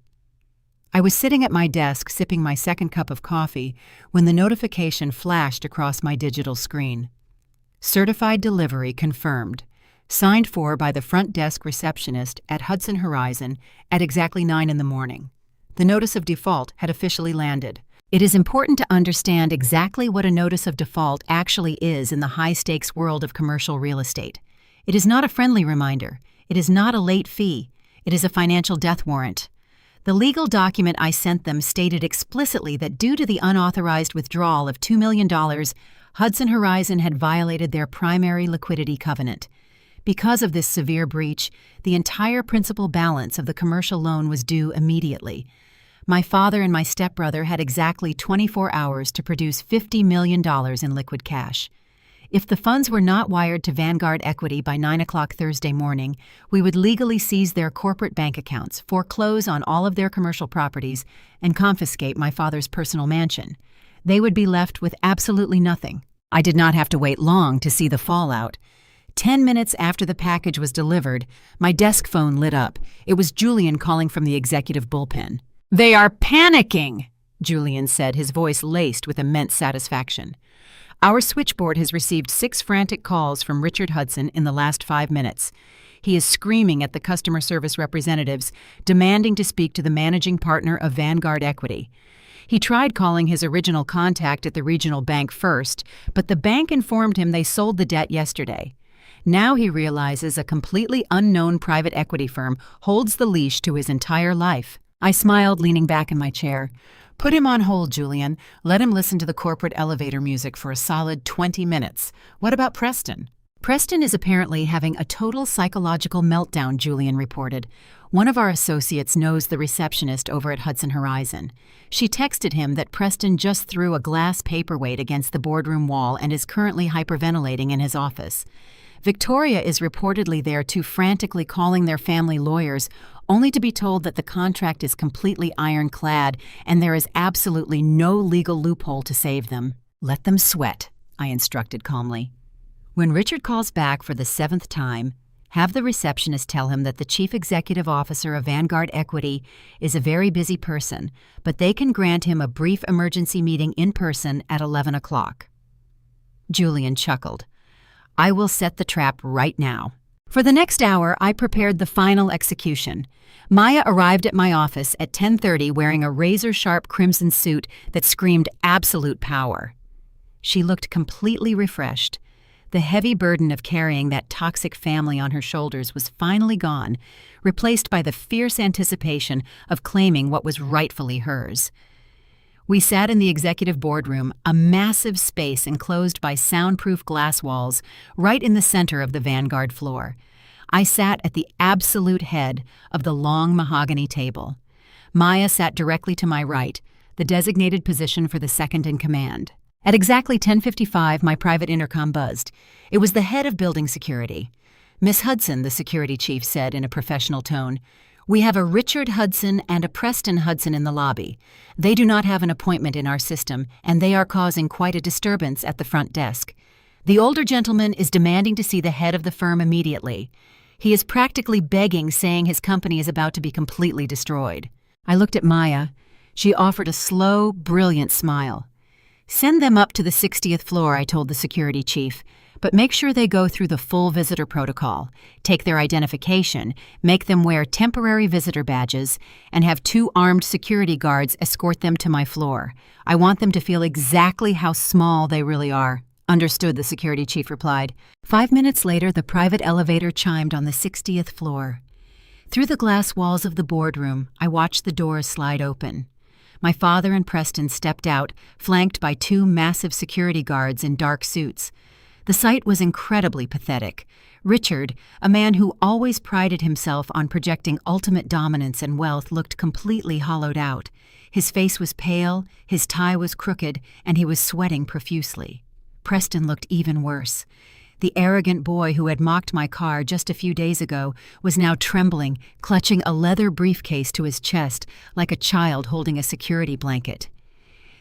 I was sitting at my desk sipping my second cup of coffee when the notification flashed across my digital screen. Certified delivery confirmed. Signed for by the front desk receptionist at Hudson Horizon at exactly 9 in the morning. The notice of default had officially landed. It is important to understand exactly what a notice of default actually is in the high-stakes world of commercial real estate. It is not a friendly reminder. It is not a late fee. It is a financial death warrant. The legal document I sent them stated explicitly that due to the unauthorized withdrawal of $2 million, Hudson Horizon had violated their primary liquidity covenant. Because of this severe breach, the entire principal balance of the commercial loan was due immediately. My father and my stepbrother had exactly 24 hours to produce $50 million in liquid cash. If the funds were not wired to Vanguard Equity by 9 o'clock Thursday morning, we would legally seize their corporate bank accounts, foreclose on all of their commercial properties, and confiscate my father's personal mansion. They would be left with absolutely nothing. I did not have to wait long to see the fallout. 10 minutes after the package was delivered, my desk phone lit up. It was Julian calling from the executive bullpen. "They are panicking," Julian said, his voice laced with immense satisfaction. "Our switchboard has received 6 frantic calls from Richard Hudson in the last 5 minutes. He is screaming at the customer service representatives, demanding to speak to the managing partner of Vanguard Equity. He tried calling his original contact at the regional bank first, but the bank informed him they sold the debt yesterday. Now he realizes a completely unknown private equity firm holds the leash to his entire life." I smiled, leaning back in my chair. "Put him on hold, Julian. Let him listen to the corporate elevator music for a solid 20 minutes. What about Preston?" "Preston is apparently having a total psychological meltdown," Julian reported. "One of our associates knows the receptionist over at Hudson Horizon. She texted him that Preston just threw a glass paperweight against the boardroom wall and is currently hyperventilating in his office. Victoria is reportedly there too, frantically calling their family lawyers, only to be told that the contract is completely ironclad and there is absolutely no legal loophole to save them." "Let them sweat," I instructed calmly. "When Richard calls back for the 7th time, have the receptionist tell him that the chief executive officer of Vanguard Equity is a very busy person, but they can grant him a brief emergency meeting in person at 11 o'clock. Julian chuckled. "I will set the trap right now." For the next hour, I prepared the final execution. Maya arrived at my office at 10:30 wearing a razor-sharp crimson suit that screamed absolute power. She looked completely refreshed. The heavy burden of carrying that toxic family on her shoulders was finally gone, replaced by the fierce anticipation of claiming what was rightfully hers. We sat in the executive boardroom, a massive space enclosed by soundproof glass walls, right in the center of the Vanguard floor. I sat at the absolute head of the long mahogany table. Maya sat directly to my right, the designated position for the second in command. At exactly 10:55, my private intercom buzzed. It was the head of building security. "Miss Hudson," the security chief said in a professional tone, "we have a Richard Hudson and a Preston Hudson in the lobby. They do not have an appointment in our system, and they are causing quite a disturbance at the front desk. The older gentleman is demanding to see the head of the firm immediately. He is practically begging, saying his company is about to be completely destroyed." I looked at Maya. She offered a slow, brilliant smile. "Send them up to the 60th floor," I told the security chief, "but make sure they go through the full visitor protocol, take their identification, make them wear temporary visitor badges, and have 2 armed security guards escort them to my floor. I want them to feel exactly how small they really are." "Understood," the security chief replied. 5 minutes later, the private elevator chimed on the 60th floor. Through the glass walls of the boardroom, I watched the doors slide open. My father and Preston stepped out, flanked by 2 massive security guards in dark suits. The sight was incredibly pathetic. Richard, a man who always prided himself on projecting ultimate dominance and wealth, looked completely hollowed out. His face was pale, his tie was crooked, and he was sweating profusely. Preston looked even worse. The arrogant boy who had mocked my car just a few days ago was now trembling, clutching a leather briefcase to his chest like a child holding a security blanket.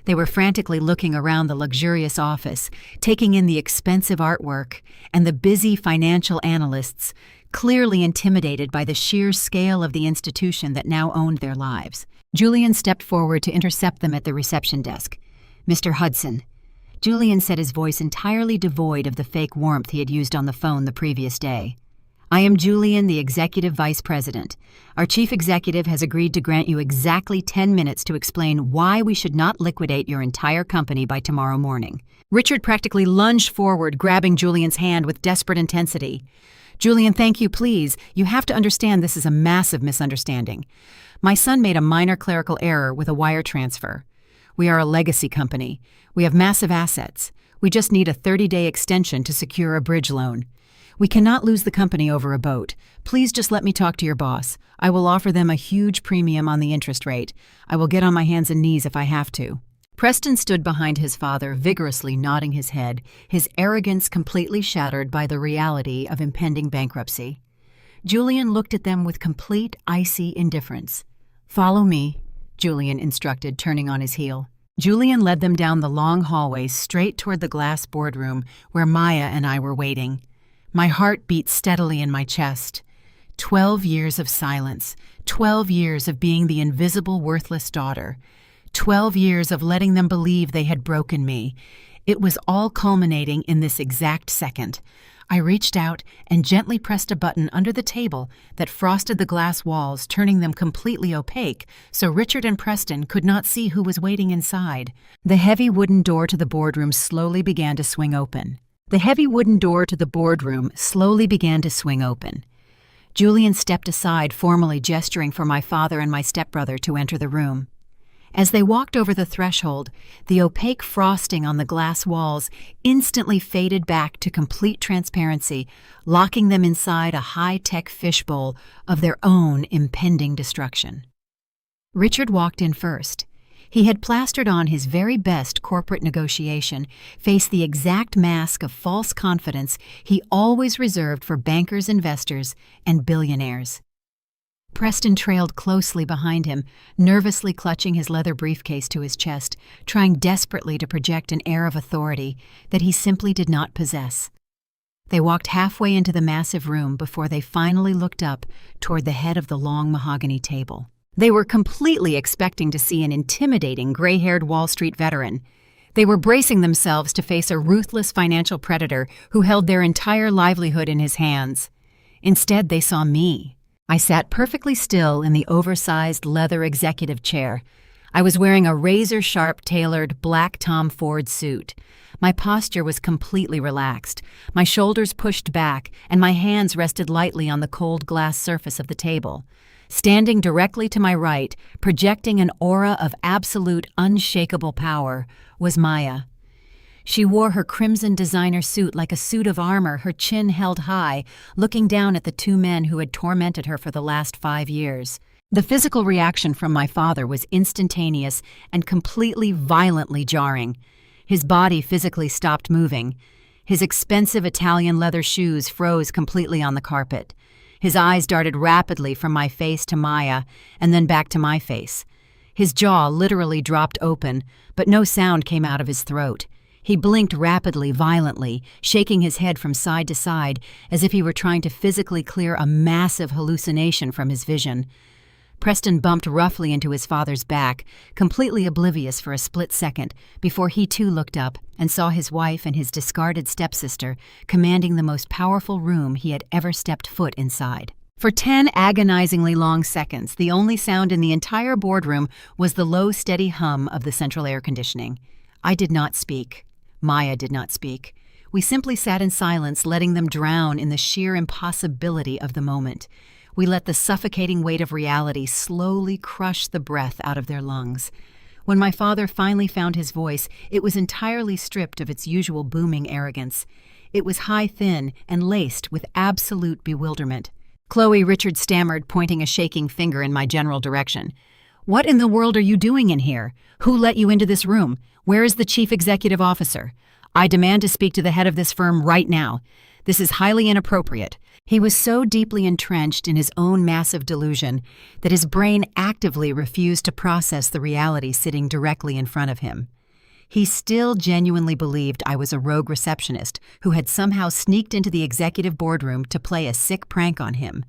They were frantically looking around the luxurious office, taking in the expensive artwork and the busy financial analysts, clearly intimidated by the sheer scale of the institution that now owned their lives. Julian stepped forward to intercept them at the reception desk. "Mr. Hudson." Julian said, his voice entirely devoid of the fake warmth he had used on the phone the previous day. "I am Julian, the Executive Vice President. Our Chief Executive has agreed to grant you exactly 10 minutes to explain why we should not liquidate your entire company by tomorrow morning." Richard practically lunged forward, grabbing Julian's hand with desperate intensity. "Julian, thank you, please. You have to understand this is a massive misunderstanding. My son made a minor clerical error with a wire transfer. We are a legacy company. We have massive assets. We just need a 30-day extension to secure a bridge loan. We cannot lose the company over a boat. Please just let me talk to your boss. I will offer them a huge premium on the interest rate. I will get on my hands and knees if I have to." Preston stood behind his father, vigorously nodding his head, his arrogance completely shattered by the reality of impending bankruptcy. Julian looked at them with complete, icy indifference. "Follow me," Julian instructed, turning on his heel. Julian led them down the long hallway straight toward the glass boardroom where Maya and I were waiting. My heart beat steadily in my chest. 12 years of silence, 12 years of being the invisible, worthless daughter, 12 years of letting them believe they had broken me. It was all culminating in this exact second. I reached out and gently pressed a button under the table that frosted the glass walls, turning them completely opaque so Richard and Preston could not see who was waiting inside. The heavy wooden door to the boardroom slowly began to swing open. Julian stepped aside, formally gesturing for my father and my stepbrother to enter the room. As they walked over the threshold, the opaque frosting on the glass walls instantly faded back to complete transparency, locking them inside a high-tech fishbowl of their own impending destruction. Richard walked in first. He had plastered on his very best corporate negotiation, faced the exact mask of false confidence he always reserved for bankers, investors, and billionaires. Preston trailed closely behind him, nervously clutching his leather briefcase to his chest, trying desperately to project an air of authority that he simply did not possess. They walked halfway into the massive room before they finally looked up toward the head of the long mahogany table. They were completely expecting to see an intimidating gray-haired Wall Street veteran. They were bracing themselves to face a ruthless financial predator who held their entire livelihood in his hands. Instead, they saw me. I sat perfectly still in the oversized leather executive chair. I was wearing a razor-sharp tailored black Tom Ford suit. My posture was completely relaxed, my shoulders pushed back, and my hands rested lightly on the cold glass surface of the table. Standing directly to my right, projecting an aura of absolute, unshakable power, was Maya. She wore her crimson designer suit like a suit of armor, her chin held high, looking down at the 2 men who had tormented her for the last 5 years. The physical reaction from my father was instantaneous and completely violently jarring. His body physically stopped moving. His expensive Italian leather shoes froze completely on the carpet. His eyes darted rapidly from my face to Maya and then back to my face. His jaw literally dropped open, but no sound came out of his throat. He blinked rapidly, violently, shaking his head from side to side as if he were trying to physically clear a massive hallucination from his vision. Preston bumped roughly into his father's back, completely oblivious for a split second, before he too looked up and saw his wife and his discarded stepsister commanding the most powerful room he had ever stepped foot inside. For 10 agonizingly long seconds, the only sound in the entire boardroom was the low, steady hum of the central air conditioning. I did not speak. Maya did not speak. We simply sat in silence, letting them drown in the sheer impossibility of the moment. We let the suffocating weight of reality slowly crush the breath out of their lungs. When my father finally found his voice, it was entirely stripped of its usual booming arrogance. It was high-thin and laced with absolute bewilderment. "Chloe," Richard stammered, pointing a shaking finger in my general direction. "What in the world are you doing in here? Who let you into this room? Where is the chief executive officer? I demand to speak to the head of this firm right now. This is highly inappropriate." He was so deeply entrenched in his own massive delusion that his brain actively refused to process the reality sitting directly in front of him. He still genuinely believed I was a rogue receptionist who had somehow sneaked into the executive boardroom to play a sick prank on him.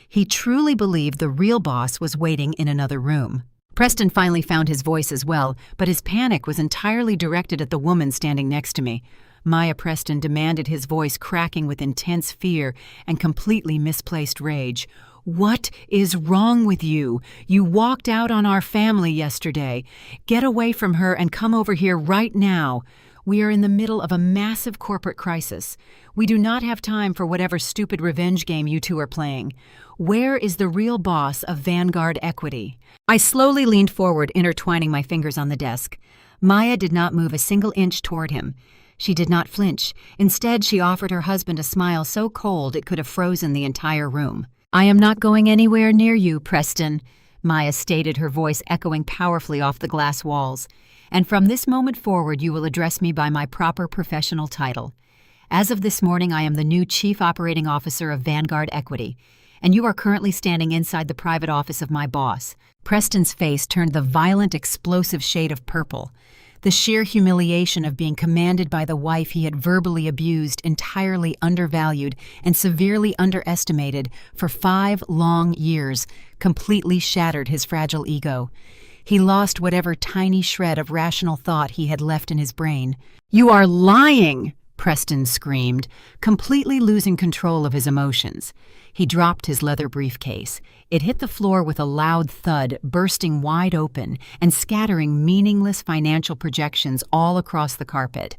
He truly believed the real boss was waiting in another room. Preston finally found his voice as well, but his panic was entirely directed at the woman standing next to me. Maya Preston demanded, his voice cracking with intense fear and completely misplaced rage. "What is wrong with you? You walked out on our family yesterday. Get away from her and come over here right now. We are in the middle of a massive corporate crisis. We do not have time for whatever stupid revenge game you two are playing. Where is the real boss of Vanguard Equity?" I slowly leaned forward, intertwining my fingers on the desk. Maya did not move a single inch toward him. She did not flinch. Instead, she offered her husband a smile so cold it could have frozen the entire room. "I am not going anywhere near you, Preston," Maya stated, her voice echoing powerfully off the glass walls. "And from this moment forward, you will address me by my proper professional title. As of this morning, I am the new Chief Operating Officer of Vanguard Equity, and you are currently standing inside the private office of my boss." Preston's face turned the violent, explosive shade of purple. The sheer humiliation of being commanded by the wife he had verbally abused, entirely undervalued, and severely underestimated for 5 long years completely shattered his fragile ego. He lost whatever tiny shred of rational thought he had left in his brain. "You are lying!" Preston screamed, completely losing control of his emotions. He dropped his leather briefcase. It hit the floor with a loud thud, bursting wide open and scattering meaningless financial projections all across the carpet.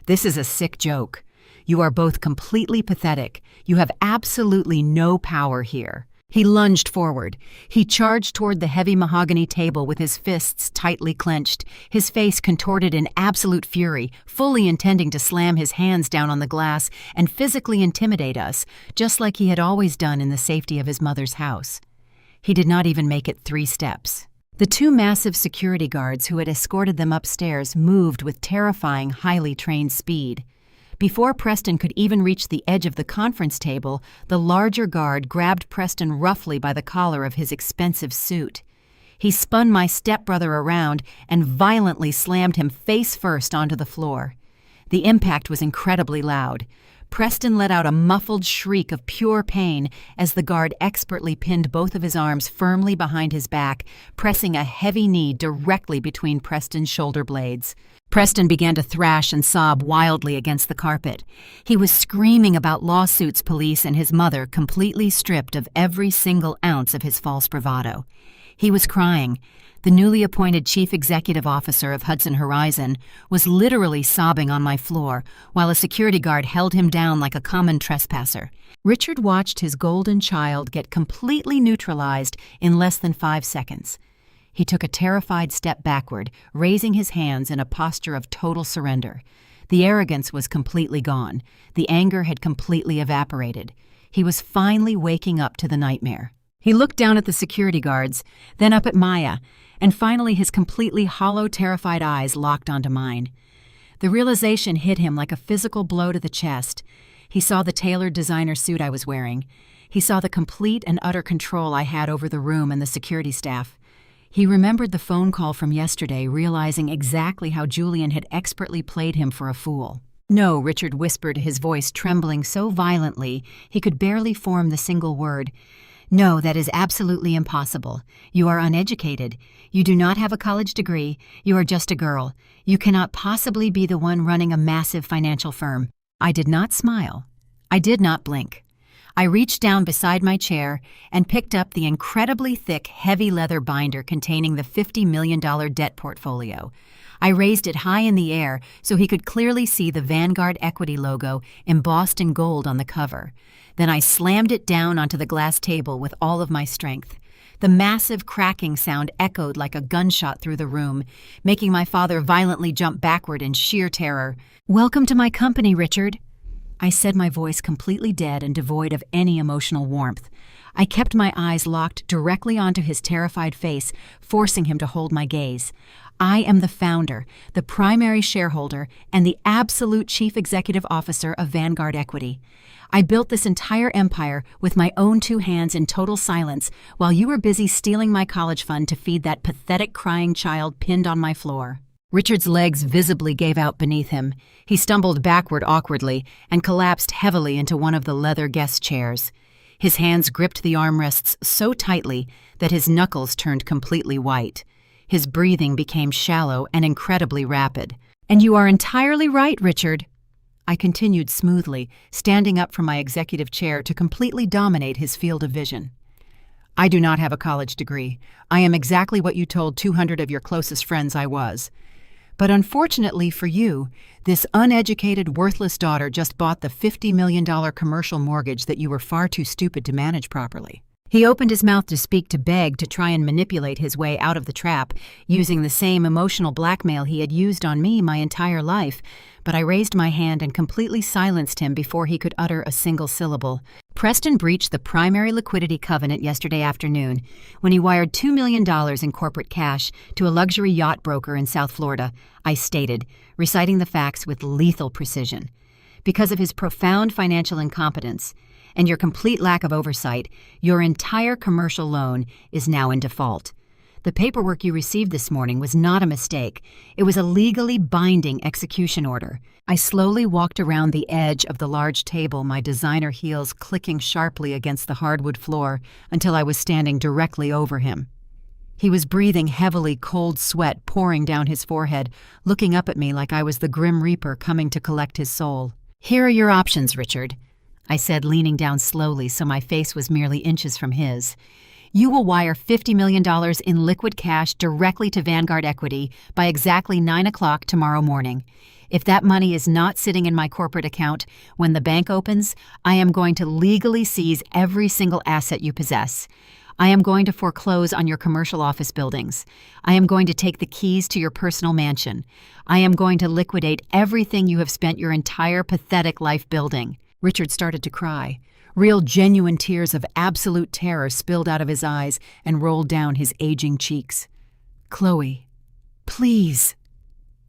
"This is a sick joke. You are both completely pathetic. You have absolutely no power here." He lunged forward. He charged toward the heavy mahogany table with his fists tightly clenched, his face contorted in absolute fury, fully intending to slam his hands down on the glass and physically intimidate us, just like he had always done in the safety of his mother's house. He did not even make it 3 steps. The 2 massive security guards who had escorted them upstairs moved with terrifying, highly trained speed. Before Preston could even reach the edge of the conference table, the larger guard grabbed Preston roughly by the collar of his expensive suit. He spun my stepbrother around and violently slammed him face first onto the floor. The impact was incredibly loud. Preston let out a muffled shriek of pure pain as the guard expertly pinned both of his arms firmly behind his back, pressing a heavy knee directly between Preston's shoulder blades. Preston began to thrash and sob wildly against the carpet. He was screaming about lawsuits, police, and his mother, completely stripped of every single ounce of his false bravado. He was crying. The newly appointed chief executive officer of Hudson Horizon was literally sobbing on my floor, while a security guard held him down like a common trespasser. Richard watched his golden child get completely neutralized in less than 5 seconds. He took a terrified step backward, raising his hands in a posture of total surrender. The arrogance was completely gone. The anger had completely evaporated. He was finally waking up to the nightmare. He looked down at the security guards, then up at Maya, and finally his completely hollow, terrified eyes locked onto mine. The realization hit him like a physical blow to the chest. He saw the tailored designer suit I was wearing. He saw the complete and utter control I had over the room and the security staff. He remembered the phone call from yesterday, realizing exactly how Julian had expertly played him for a fool. "No," Richard whispered, his voice trembling so violently he could barely form the single word. "No, that is absolutely impossible. You are uneducated. You do not have a college degree. You are just a girl. You cannot possibly be the one running a massive financial firm." I did not smile. I did not blink. I reached down beside my chair and picked up the incredibly thick, heavy leather binder containing the $50 million debt portfolio. I raised it high in the air so he could clearly see the Vanguard Equity logo embossed in gold on the cover. Then I slammed it down onto the glass table with all of my strength. The massive cracking sound echoed like a gunshot through the room, making my father violently jump backward in sheer terror. "Welcome to my company, Richard," I said, my voice completely dead and devoid of any emotional warmth. I kept my eyes locked directly onto his terrified face, forcing him to hold my gaze. I am the founder, the primary shareholder, and the absolute chief executive officer of Vanguard Equity. I built this entire empire with my own 2 hands in total silence while you were busy stealing my college fund to feed that pathetic crying child pinned on my floor. Richard's legs visibly gave out beneath him. He stumbled backward awkwardly and collapsed heavily into one of the leather guest chairs. His hands gripped the armrests so tightly that his knuckles turned completely white. His breathing became shallow and incredibly rapid. "And you are entirely right, Richard," I continued smoothly, standing up from my executive chair to completely dominate his field of vision. "I do not have a college degree. I am exactly what you told 200 of your closest friends I was. But unfortunately for you, this uneducated, worthless daughter just bought the $50 million commercial mortgage that you were far too stupid to manage properly." He opened his mouth to speak, to beg, to try and manipulate his way out of the trap, using the same emotional blackmail he had used on me my entire life, but I raised my hand and completely silenced him before he could utter a single syllable. "Preston breached the primary liquidity covenant yesterday afternoon when he wired $2 million in corporate cash to a luxury yacht broker in South Florida," I stated, reciting the facts with lethal precision. "Because of his profound financial incompetence and your complete lack of oversight, your entire commercial loan is now in default. The paperwork you received this morning was not a mistake. It was a legally binding execution order." I slowly walked around the edge of the large table, my designer heels clicking sharply against the hardwood floor until I was standing directly over him. He was breathing heavily, cold sweat pouring down his forehead, looking up at me like I was the Grim Reaper coming to collect his soul. "Here are your options, Richard," I said, leaning down slowly so my face was merely inches from his. "You will wire $50 million in liquid cash directly to Vanguard Equity by exactly 9 o'clock tomorrow morning. If that money is not sitting in my corporate account when the bank opens, I am going to legally seize every single asset you possess. I am going to foreclose on your commercial office buildings. I am going to take the keys to your personal mansion. I am going to liquidate everything you have spent your entire pathetic life building." Richard started to cry. Real genuine tears of absolute terror spilled out of his eyes and rolled down his aging cheeks. "Chloe, please,"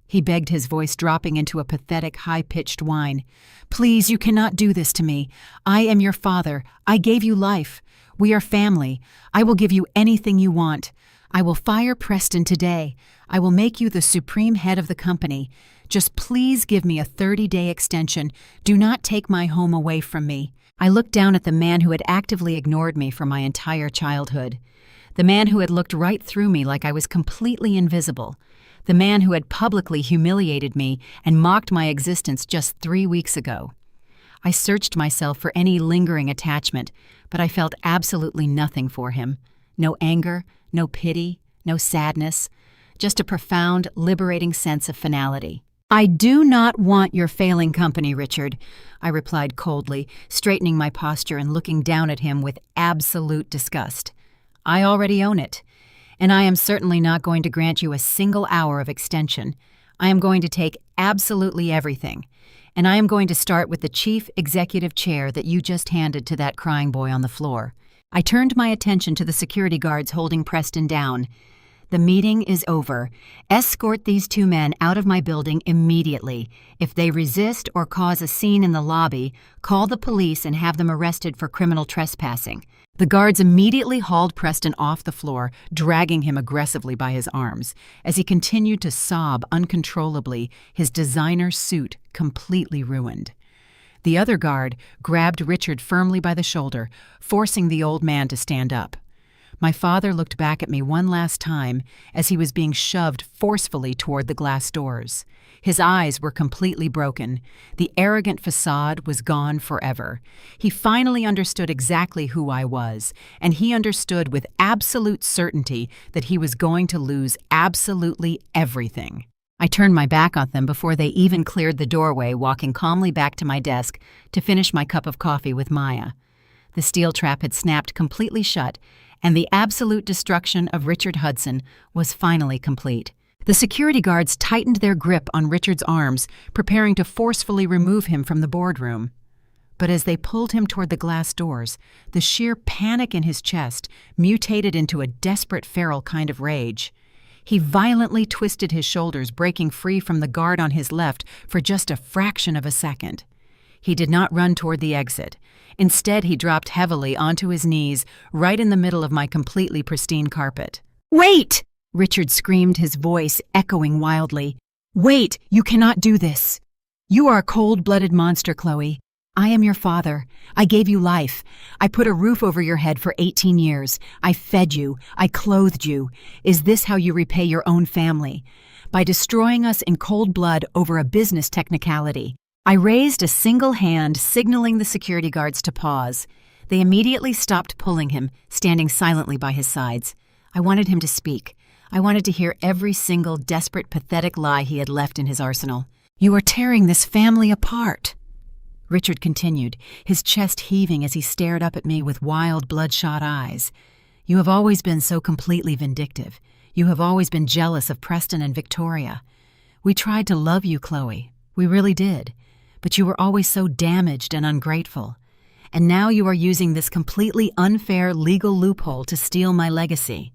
he begged, his voice dropping into a pathetic, high-pitched whine. "Please, you cannot do this to me. I am your father. I gave you life. We are family. I will give you anything you want. I will fire Preston today. I will make you the supreme head of the company. Just please give me a 30-day extension. Do not take my home away from me." I looked down at the man who had actively ignored me for my entire childhood. The man who had looked right through me like I was completely invisible. The man who had publicly humiliated me and mocked my existence just 3 weeks ago. I searched myself for any lingering attachment, but I felt absolutely nothing for him. No anger, no pity, no sadness, just a profound, liberating sense of finality. "I do not want your failing company, Richard," I replied coldly, straightening my posture and looking down at him with absolute disgust. "I already own it, and I am certainly not going to grant you a single hour of extension. I am going to take absolutely everything, and I am going to start with the chief executive chair that you just handed to that crying boy on the floor." I turned my attention to the security guards holding Preston down. "The meeting is over. Escort these 2 men out of my building immediately. If they resist or cause a scene in the lobby, call the police and have them arrested for criminal trespassing." The guards immediately hauled Preston off the floor, dragging him aggressively by his arms, as he continued to sob uncontrollably, his designer suit completely ruined. The other guard grabbed Richard firmly by the shoulder, forcing the old man to stand up. My father looked back at me one last time as he was being shoved forcefully toward the glass doors. His eyes were completely broken. The arrogant facade was gone forever. He finally understood exactly who I was, and he understood with absolute certainty that he was going to lose absolutely everything. I turned my back on them before they even cleared the doorway, walking calmly back to my desk to finish my cup of coffee with Maya. The steel trap had snapped completely shut, and the absolute destruction of Richard Hudson was finally complete. The security guards tightened their grip on Richard's arms, preparing to forcefully remove him from the boardroom. But as they pulled him toward the glass doors, the sheer panic in his chest mutated into a desperate feral kind of rage. He violently twisted his shoulders, breaking free from the guard on his left for just a fraction of a second. He did not run toward the exit. Instead, he dropped heavily onto his knees, right in the middle of my completely pristine carpet. "Wait!" Richard screamed, his voice echoing wildly. "Wait! You cannot do this! You are a cold-blooded monster, Chloe. I am your father. I gave you life. I put a roof over your head for 18 years. I fed you. I clothed you. Is this how you repay your own family? By destroying us in cold blood over a business technicality." I raised a single hand, signaling the security guards to pause. They immediately stopped pulling him, standing silently by his sides. I wanted him to speak. I wanted to hear every single desperate, pathetic lie he had left in his arsenal. "You are tearing this family apart," Richard continued, his chest heaving as he stared up at me with wild, bloodshot eyes. "You have always been so completely vindictive. You have always been jealous of Preston and Victoria. We tried to love you, Chloe. We really did. But you were always so damaged and ungrateful. And now you are using this completely unfair legal loophole to steal my legacy.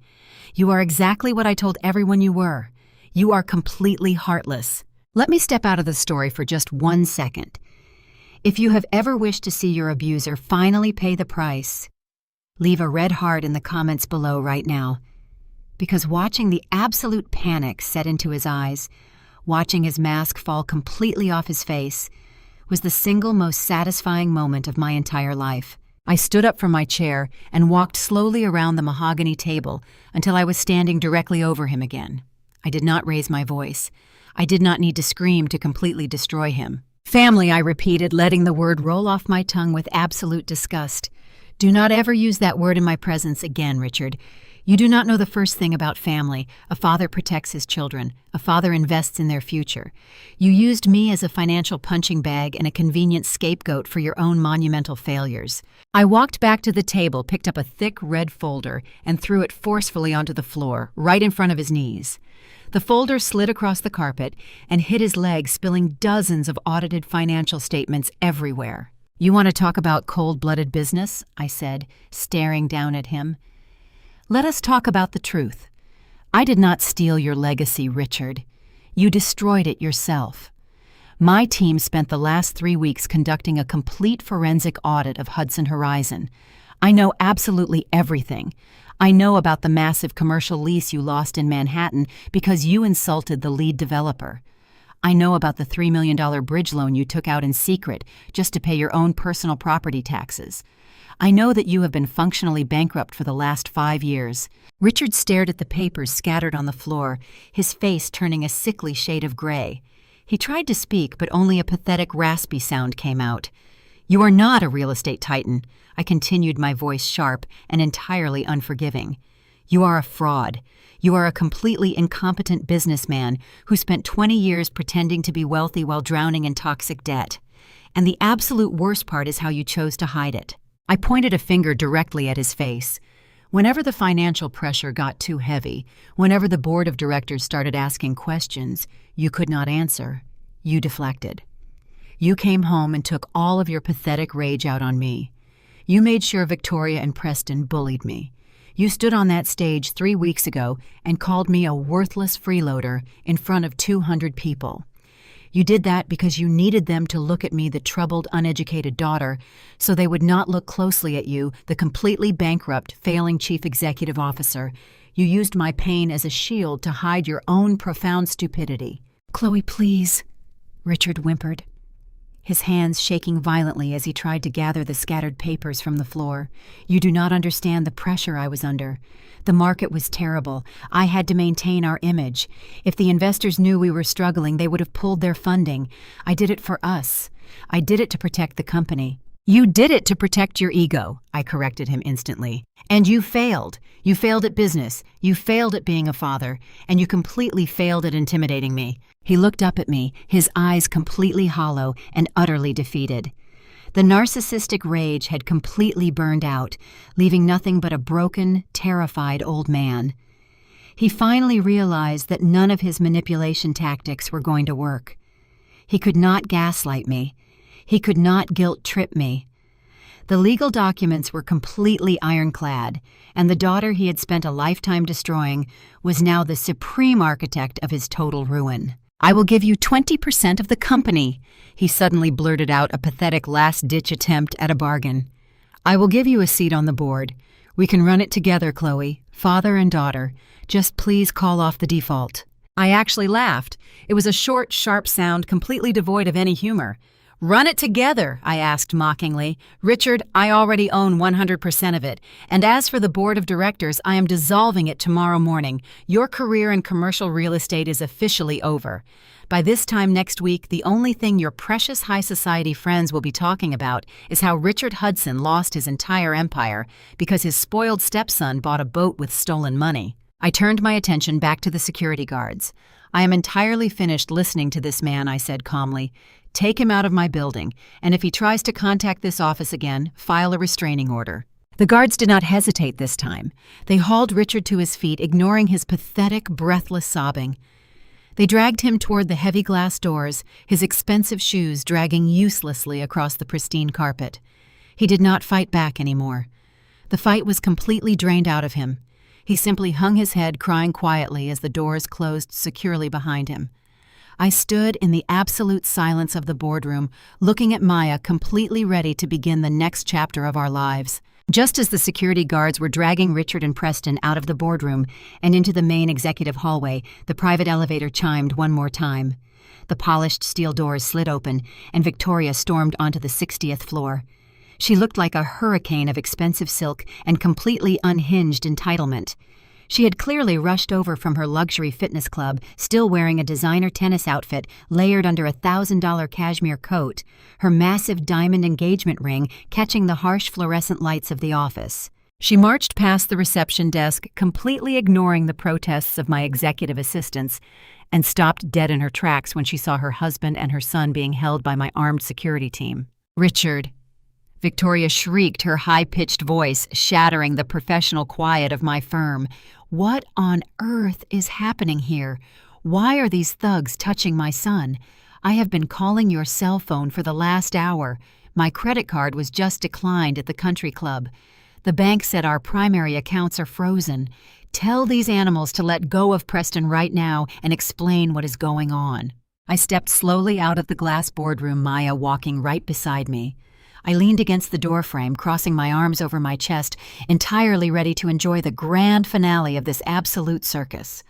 You are exactly what I told everyone you were. You are completely heartless." Let me step out of the story for just 1 second. If you have ever wished to see your abuser finally pay the price, leave a red heart in the comments below right now. Because watching the absolute panic set into his eyes, watching his mask fall completely off his face, was the single most satisfying moment of my entire life. I stood up from my chair and walked slowly around the mahogany table until I was standing directly over him again. I did not raise my voice. I did not need to scream to completely destroy him. "Family," I repeated, letting the word roll off my tongue with absolute disgust. "Do not ever use that word in my presence again, Richard. You do not know the first thing about family. A father protects his children. A father invests in their future. You used me as a financial punching bag and a convenient scapegoat for your own monumental failures." I walked back to the table, picked up a thick red folder, and threw it forcefully onto the floor, right in front of his knees. The folder slid across the carpet and hit his leg, spilling dozens of audited financial statements everywhere. "You want to talk about cold-blooded business?" I said, staring down at him. "Let us talk about the truth. I did not steal your legacy, Richard. You destroyed it yourself. My team spent the last 3 weeks conducting a complete forensic audit of Hudson Horizon. I know absolutely everything. I know about the massive commercial lease you lost in Manhattan because you insulted the lead developer. I know about the $3 million bridge loan you took out in secret just to pay your own personal property taxes. I know that you have been functionally bankrupt for the last 5 years." Richard stared at the papers scattered on the floor, his face turning a sickly shade of gray. He tried to speak, but only a pathetic, raspy sound came out. "You are not a real estate titan," I continued, my voice sharp and entirely unforgiving. "You are a fraud. You are a completely incompetent businessman who spent 20 years pretending to be wealthy while drowning in toxic debt. And the absolute worst part is how you chose to hide it." I pointed a finger directly at his face. Whenever the financial pressure got too heavy, whenever the board of directors started asking questions you could not answer, you deflected. You came home and took all of your pathetic rage out on me. You made sure Victoria and Preston bullied me. You stood on that stage 3 weeks ago and called me a worthless freeloader in front of 200 people. You did that because you needed them to look at me, the troubled, uneducated daughter, so they would not look closely at you, the completely bankrupt, failing chief executive officer. You used my pain as a shield to hide your own profound stupidity. "Chloe, please," Richard whimpered. his hands shaking violently as he tried to gather the scattered papers from the floor. "You do not understand the pressure I was under. The market was terrible. I had to maintain our image. If the investors knew we were struggling, they would have pulled their funding. I did it for us. I did it to protect the company." "You did it to protect your ego," I corrected him instantly. "And you failed. You failed at business. You failed at being a father. And you completely failed at intimidating me." He looked up at me, his eyes completely hollow and utterly defeated. The narcissistic rage had completely burned out, leaving nothing but a broken, terrified old man. He finally realized that none of his manipulation tactics were going to work. He could not gaslight me. He could not guilt-trip me. The legal documents were completely ironclad, and the daughter he had spent a lifetime destroying was now the supreme architect of his total ruin. "I will give you 20% of the company," he suddenly blurted out, a pathetic last-ditch attempt at a bargain. "I will give you a seat on the board. We can run it together, Chloe, father and daughter. Just please call off the default." I actually laughed. It was a short, sharp sound completely devoid of any humor. "Run it together," I asked mockingly. "Richard, I already own 100% of it. And as for the board of directors, I am dissolving it tomorrow morning. Your career in commercial real estate is officially over. By this time next week, the only thing your precious high society friends will be talking about is how Richard Hudson lost his entire empire because his spoiled stepson bought a boat with stolen money." I turned my attention back to the security guards. "I am entirely finished listening to this man," I said calmly. "Take him out of my building, and if he tries to contact this office again, file a restraining order." The guards did not hesitate this time. They hauled Richard to his feet, ignoring his pathetic, breathless sobbing. They dragged him toward the heavy glass doors, his expensive shoes dragging uselessly across the pristine carpet. He did not fight back anymore. The fight was completely drained out of him. He simply hung his head, crying quietly as the doors closed securely behind him. I stood in the absolute silence of the boardroom, looking at Maya, completely ready to begin the next chapter of our lives. Just as the security guards were dragging Richard and Preston out of the boardroom and into the main executive hallway, the private elevator chimed one more time. The polished steel doors slid open, and Victoria stormed onto the 60th floor. She looked like a hurricane of expensive silk and completely unhinged entitlement. She had clearly rushed over from her luxury fitness club, still wearing a designer tennis outfit layered under a $1,000 cashmere coat, her massive diamond engagement ring catching the harsh fluorescent lights of the office. She marched past the reception desk, completely ignoring the protests of my executive assistants, and stopped dead in her tracks when she saw her husband and her son being held by my armed security team. "Richard," Victoria shrieked, her high-pitched voice shattering the professional quiet of my firm. "What on earth is happening here? Why are these thugs touching my son? I have been calling your cell phone for the last hour. My credit card was just declined at the country club. The bank said our primary accounts are frozen. Tell these animals to let go of Preston right now and explain what is going on." I stepped slowly out of the glass boardroom, Maya walking right beside me. I leaned against the doorframe, crossing my arms over my chest, entirely ready to enjoy the grand finale of this absolute circus.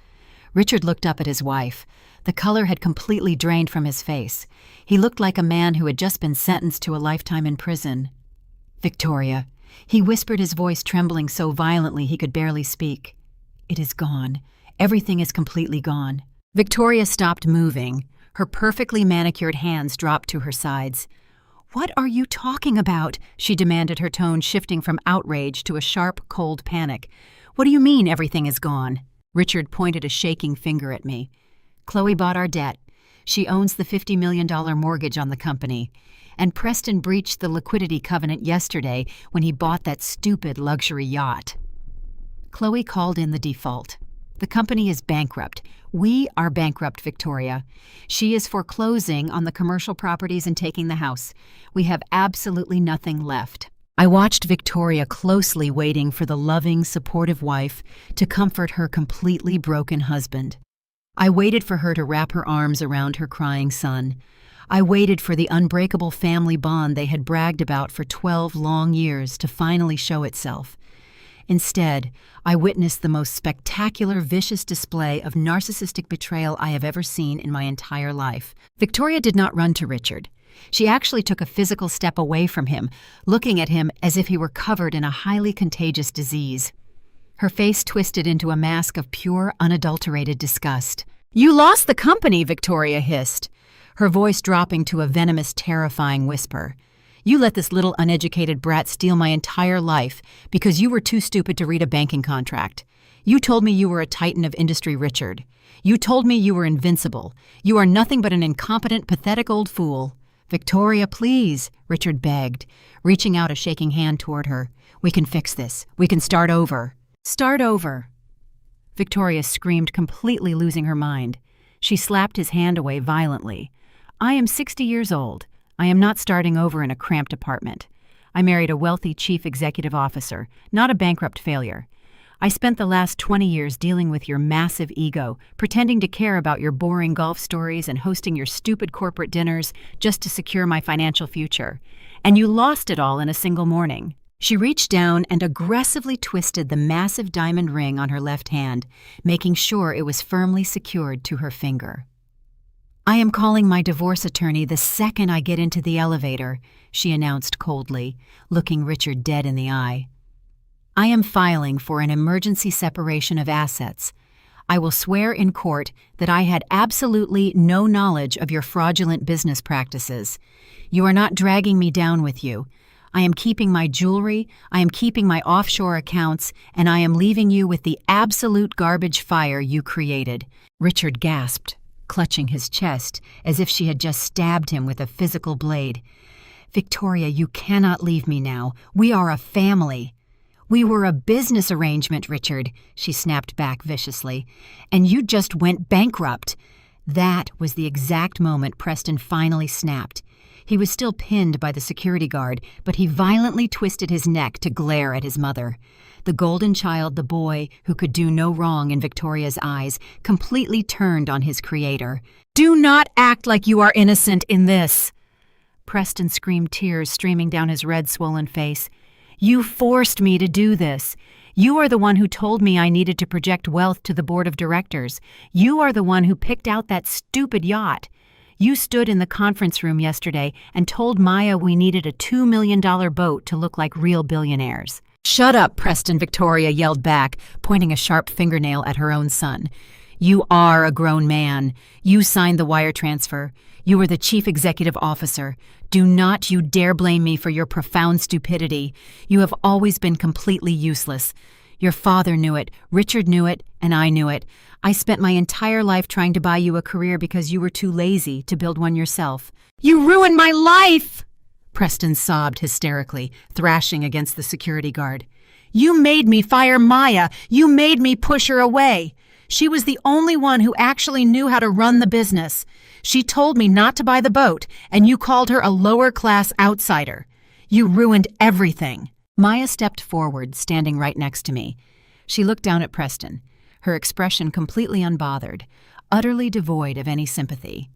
Richard looked up at his wife. The color had completely drained from his face. He looked like a man who had just been sentenced to a lifetime in prison. "Victoria," he whispered, his voice trembling so violently he could barely speak. "It is gone. Everything is completely gone." Victoria stopped moving. Her perfectly manicured hands dropped to her sides. "What are you talking about?" she demanded, her tone shifting from outrage to a sharp, cold panic. "What do you mean everything is gone?" Richard pointed a shaking finger at me. "Chloe bought our debt. She owns the $50 million mortgage on the company. And Preston breached the liquidity covenant yesterday when he bought that stupid luxury yacht. Chloe called in the default. The company is bankrupt. We are bankrupt, Victoria. She is foreclosing on the commercial properties and taking the house. We have absolutely nothing left." I watched Victoria closely, waiting for the loving, supportive wife to comfort her completely broken husband. I waited for her to wrap her arms around her crying son. I waited for the unbreakable family bond they had bragged about for 12 long years to finally show itself. Instead, I witnessed the most spectacular, vicious display of narcissistic betrayal I have ever seen in my entire life. Victoria did not run to Richard. She actually took a physical step away from him, looking at him as if he were covered in a highly contagious disease. Her face twisted into a mask of pure, unadulterated disgust. "You lost the company," Victoria hissed, her voice dropping to a venomous, terrifying whisper. "You let this little uneducated brat steal my entire life because you were too stupid to read a banking contract. You told me you were a titan of industry, Richard. You told me you were invincible. You are nothing but an incompetent, pathetic old fool." "Victoria, please," Richard begged, reaching out a shaking hand toward her. "We can fix this. We can start over." "Start over." Victoria screamed, completely losing her mind. She slapped his hand away violently. "I am 60 years old. I am not starting over in a cramped apartment. I married a wealthy chief executive officer, not a bankrupt failure. I spent the last 20 years dealing with your massive ego, pretending to care about your boring golf stories and hosting your stupid corporate dinners just to secure my financial future. And you lost it all in a single morning." She reached down and aggressively twisted the massive diamond ring on her left hand, making sure it was firmly secured to her finger. "I am calling my divorce attorney the second I get into the elevator," she announced coldly, looking Richard dead in the eye. "I am filing for an emergency separation of assets. I will swear in court that I had absolutely no knowledge of your fraudulent business practices. You are not dragging me down with you. I am keeping my jewelry, I am keeping my offshore accounts, and I am leaving you with the absolute garbage fire you created." Richard gasped, clutching his chest as if she had just stabbed him with a physical blade. "Victoria, you cannot leave me now. We are a family." "We were a business arrangement, Richard," she snapped back viciously, "and you just went bankrupt." That was the exact moment Preston finally snapped. He was still pinned by the security guard, but he violently twisted his neck to glare at his mother. The golden child, the boy who could do no wrong in Victoria's eyes, completely turned on his creator. "Do not act like you are innocent in this!" Preston screamed, tears streaming down his red, swollen face. "You forced me to do this. You are the one who told me I needed to project wealth to the board of directors. You are the one who picked out that stupid yacht. You stood in the conference room yesterday and told Maya we needed a $2 million boat to look like real billionaires." "Shut up, Preston," Victoria yelled back, pointing a sharp fingernail at her own son. "You are a grown man. You signed the wire transfer. You were the chief executive officer. Do not you dare blame me for your profound stupidity. You have always been completely useless. Your father knew it, Richard knew it, and I knew it. I spent my entire life trying to buy you a career because you were too lazy to build one yourself." "You ruined my life!" Preston sobbed hysterically, thrashing against the security guard. "You made me fire Maya. You made me push her away. She was the only one who actually knew how to run the business. She told me not to buy the boat, and you called her a lower-class outsider. You ruined everything." Maya stepped forward, standing right next to me. She looked down at Preston, her expression completely unbothered, utterly devoid of any sympathy.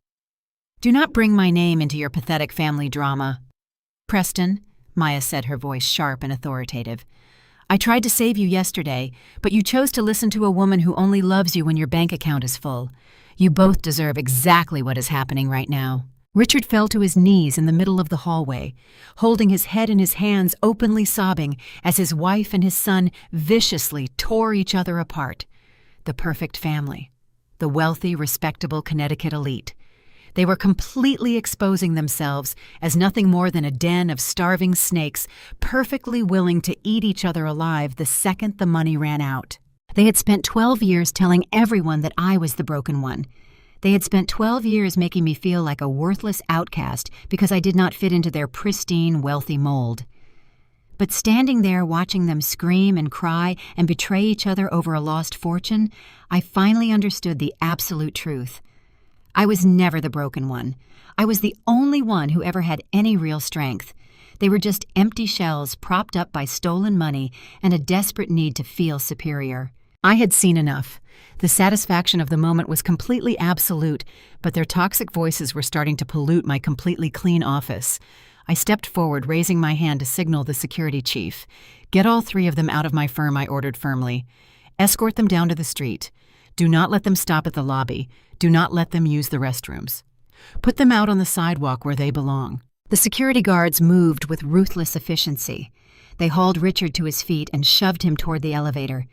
"Do not bring my name into your pathetic family drama." "Preston," Maya said, her voice sharp and authoritative, "I tried to save you yesterday, but you chose to listen to a woman who only loves you when your bank account is full. You both deserve exactly what is happening right now." Richard fell to his knees in the middle of the hallway, holding his head in his hands, openly sobbing as his wife and his son viciously tore each other apart. The perfect family. The wealthy, respectable Connecticut elite. They were completely exposing themselves as nothing more than a den of starving snakes, perfectly willing to eat each other alive the second the money ran out. They had spent 12 years telling everyone that I was the broken one. They had spent 12 years making me feel like a worthless outcast because I did not fit into their pristine, wealthy mold. But standing there watching them scream and cry and betray each other over a lost fortune, I finally understood the absolute truth. I was never the broken one. I was the only one who ever had any real strength. They were just empty shells propped up by stolen money and a desperate need to feel superior. I had seen enough. The satisfaction of the moment was completely absolute, but their toxic voices were starting to pollute my completely clean office. I stepped forward, raising my hand to signal the security chief. "Get all 3 of them out of my firm," I ordered firmly. "Escort them down to the street. Do not let them stop at the lobby. Do not let them use the restrooms." Put them out on the sidewalk where they belong." The security guards moved with ruthless efficiency. They hauled Richard to his feet and shoved him toward the elevator.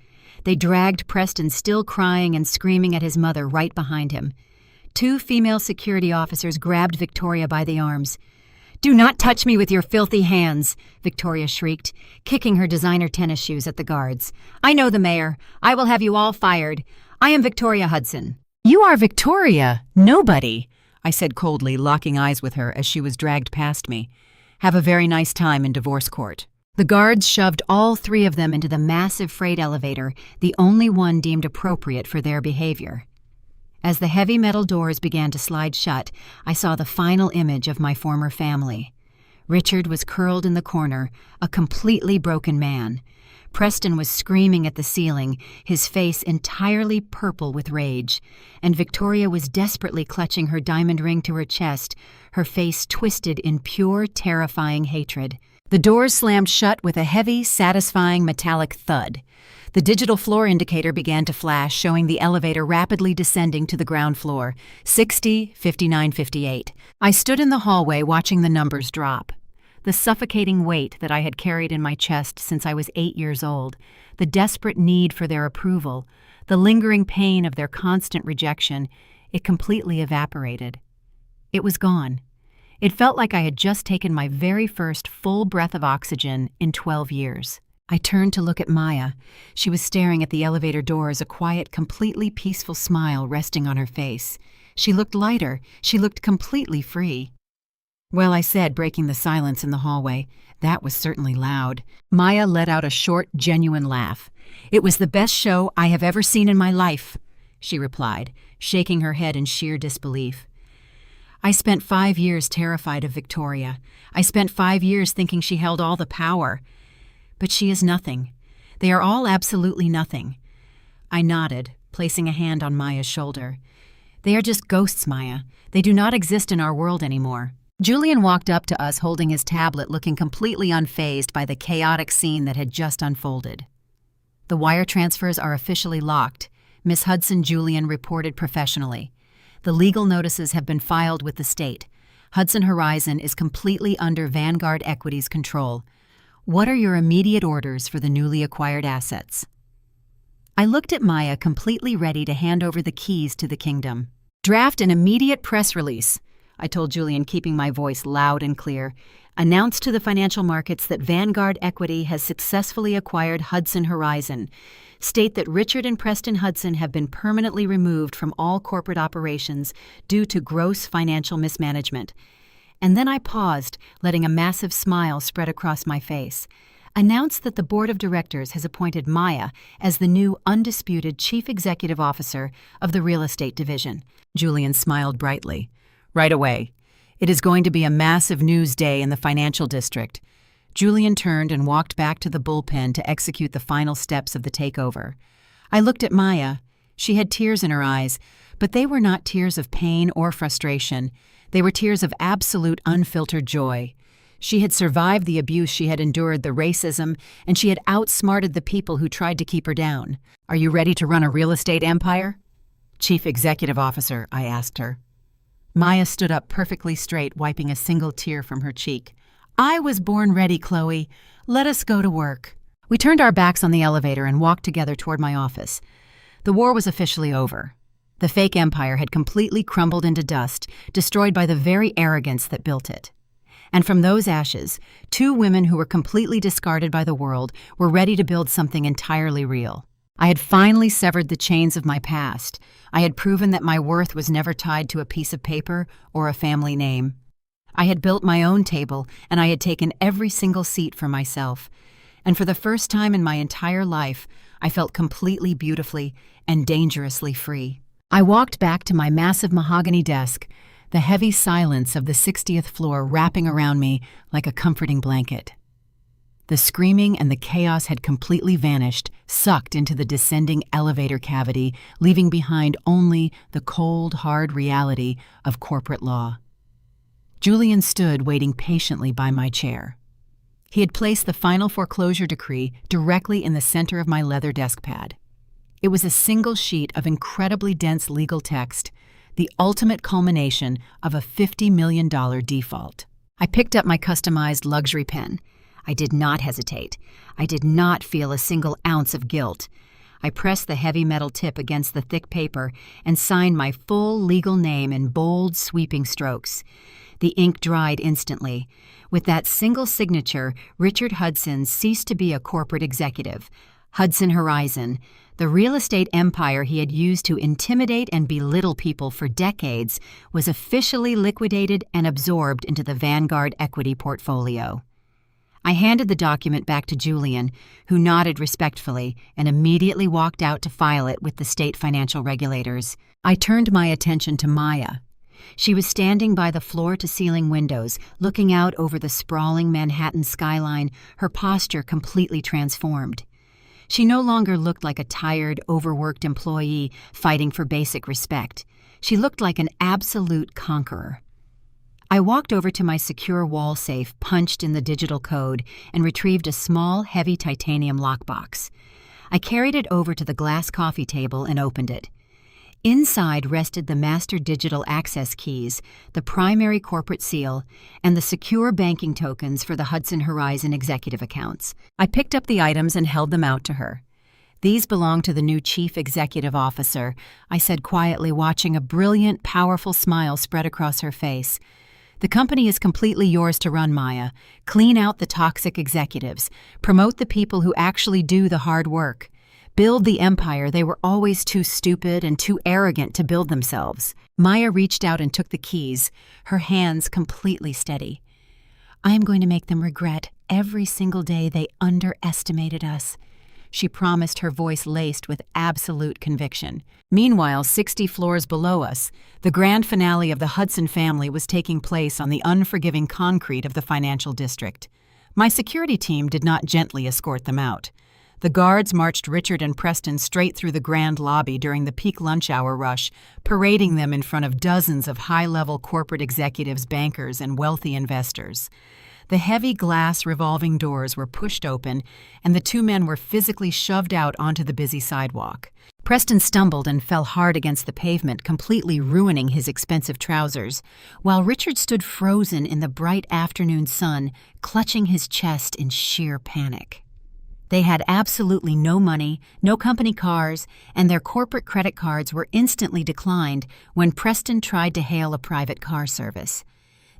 They dragged Preston, still crying and screaming at his mother, right behind him. 2 female security officers grabbed Victoria by the arms. "Do not touch me with your filthy hands," Victoria shrieked, kicking her designer tennis shoes at the guards. "I know the mayor. I will have you all fired. I am Victoria Hudson." "You are Victoria, nobody," I said coldly, locking eyes with her as she was dragged past me. "Have a very nice time in divorce court." The guards shoved all 3 of them into the massive freight elevator, the only one deemed appropriate for their behavior. As the heavy metal doors began to slide shut, I saw the final image of my former family. Richard was curled in the corner, a completely broken man. Preston was screaming at the ceiling, his face entirely purple with rage, and Victoria was desperately clutching her diamond ring to her chest, her face twisted in pure, terrifying hatred. The doors slammed shut with a heavy, satisfying metallic thud. The digital floor indicator began to flash, showing the elevator rapidly descending to the ground floor, 60, 59, 58. I stood in the hallway watching the numbers drop. The suffocating weight that I had carried in my chest since I was 8 years old, the desperate need for their approval, the lingering pain of their constant rejection, it completely evaporated. It was gone. It felt like I had just taken my very first full breath of oxygen in 12 years. I turned to look at Maya. She was staring at the elevator doors, a quiet, completely peaceful smile resting on her face. She looked lighter. She looked completely free. "Well," I said, breaking the silence in the hallway. "That was certainly loud." Maya let out a short, genuine laugh. "It was the best show I have ever seen in my life," she replied, shaking her head in sheer disbelief. "I spent 5 years terrified of Victoria. I spent 5 years thinking she held all the power. But she is nothing. They are all absolutely nothing." I nodded, placing a hand on Maya's shoulder. "They are just ghosts, Maya. They do not exist in our world anymore." Julian walked up to us holding his tablet, looking completely unfazed by the chaotic scene that had just unfolded. "The wire transfers are officially locked," Miss Hudson Julian reported professionally. "The legal notices have been filed with the state. Hudson Horizon is completely under Vanguard Equity's control. What are your immediate orders for the newly acquired assets?" I looked at Maya, completely ready to hand over the keys to the kingdom. "Draft an immediate press release," I told Julian, keeping my voice loud and clear. "Announce to the financial markets that Vanguard Equity has successfully acquired Hudson Horizon. State that Richard and Preston Hudson have been permanently removed from all corporate operations due to gross financial mismanagement." And then I paused, letting a massive smile spread across my face. "Announce that the board of directors has appointed Maya as the new undisputed chief executive officer of the real estate division." Julian smiled brightly. "Right away. It is going to be a massive news day in the financial district." Julian turned and walked back to the bullpen to execute the final steps of the takeover. I looked at Maya. She had tears in her eyes, but they were not tears of pain or frustration. They were tears of absolute, unfiltered joy. She had survived the abuse she had endured, the racism, and she had outsmarted the people who tried to keep her down. "Are you ready to run a real estate empire?" "Chief Executive Officer," I asked her. Maya stood up perfectly straight, wiping a single tear from her cheek. "I was born ready, Chloe. Let us go to work." We turned our backs on the elevator and walked together toward my office. The war was officially over. The fake empire had completely crumbled into dust, destroyed by the very arrogance that built it. And from those ashes, 2 women who were completely discarded by the world were ready to build something entirely real. I had finally severed the chains of my past. I had proven that my worth was never tied to a piece of paper or a family name. I had built my own table, and I had taken every single seat for myself. And for the first time in my entire life, I felt completely, beautifully, and dangerously free. I walked back to my massive mahogany desk, the heavy silence of the 60th floor wrapping around me like a comforting blanket. The screaming and the chaos had completely vanished, sucked into the descending elevator cavity, leaving behind only the cold, hard reality of corporate law. Julian stood waiting patiently by my chair. He had placed the final foreclosure decree directly in the center of my leather desk pad. It was a single sheet of incredibly dense legal text, the ultimate culmination of a $50 million default. I picked up my customized luxury pen. I did not hesitate. I did not feel a single ounce of guilt. I pressed the heavy metal tip against the thick paper and signed my full legal name in bold, sweeping strokes. The ink dried instantly. With that single signature, Richard Hudson ceased to be a corporate executive. Hudson Horizon, the real estate empire he had used to intimidate and belittle people for decades, was officially liquidated and absorbed into the Vanguard equity portfolio. I handed the document back to Julian, who nodded respectfully and immediately walked out to file it with the state financial regulators. I turned my attention to Maya. She was standing by the floor-to-ceiling windows, looking out over the sprawling Manhattan skyline, her posture completely transformed. She no longer looked like a tired, overworked employee fighting for basic respect. She looked like an absolute conqueror. I walked over to my secure wall safe punched in the digital code and retrieved a small, heavy titanium lockbox. I carried it over to the glass coffee table and opened it. Inside rested the master digital access keys, the primary corporate seal, and the secure banking tokens for the Hudson Horizon executive accounts. I picked up the items and held them out to her. "These belong to the new chief executive officer," I said quietly, watching a brilliant, powerful smile spread across her face. "The company is completely yours to run, Maya. Clean out the toxic executives. Promote the people who actually do the hard work. Build the empire they were always too stupid and too arrogant to build themselves." Maya reached out and took the keys, her hands completely steady. "I am going to make them regret every single day they underestimated us," she promised, her voice laced with absolute conviction. Meanwhile, 60 floors below us, the grand finale of the Hudson family was taking place on the unforgiving concrete of the financial district. My security team did not gently escort them out. The guards marched Richard and Preston straight through the grand lobby during the peak lunch hour rush, parading them in front of dozens of high-level corporate executives, bankers, and wealthy investors. The heavy glass revolving doors were pushed open, and the two men were physically shoved out onto the busy sidewalk. Preston stumbled and fell hard against the pavement, completely ruining his expensive trousers, while Richard stood frozen in the bright afternoon sun, clutching his chest in sheer panic. They had absolutely no money, no company cars, and their corporate credit cards were instantly declined when Preston tried to hail a private car service.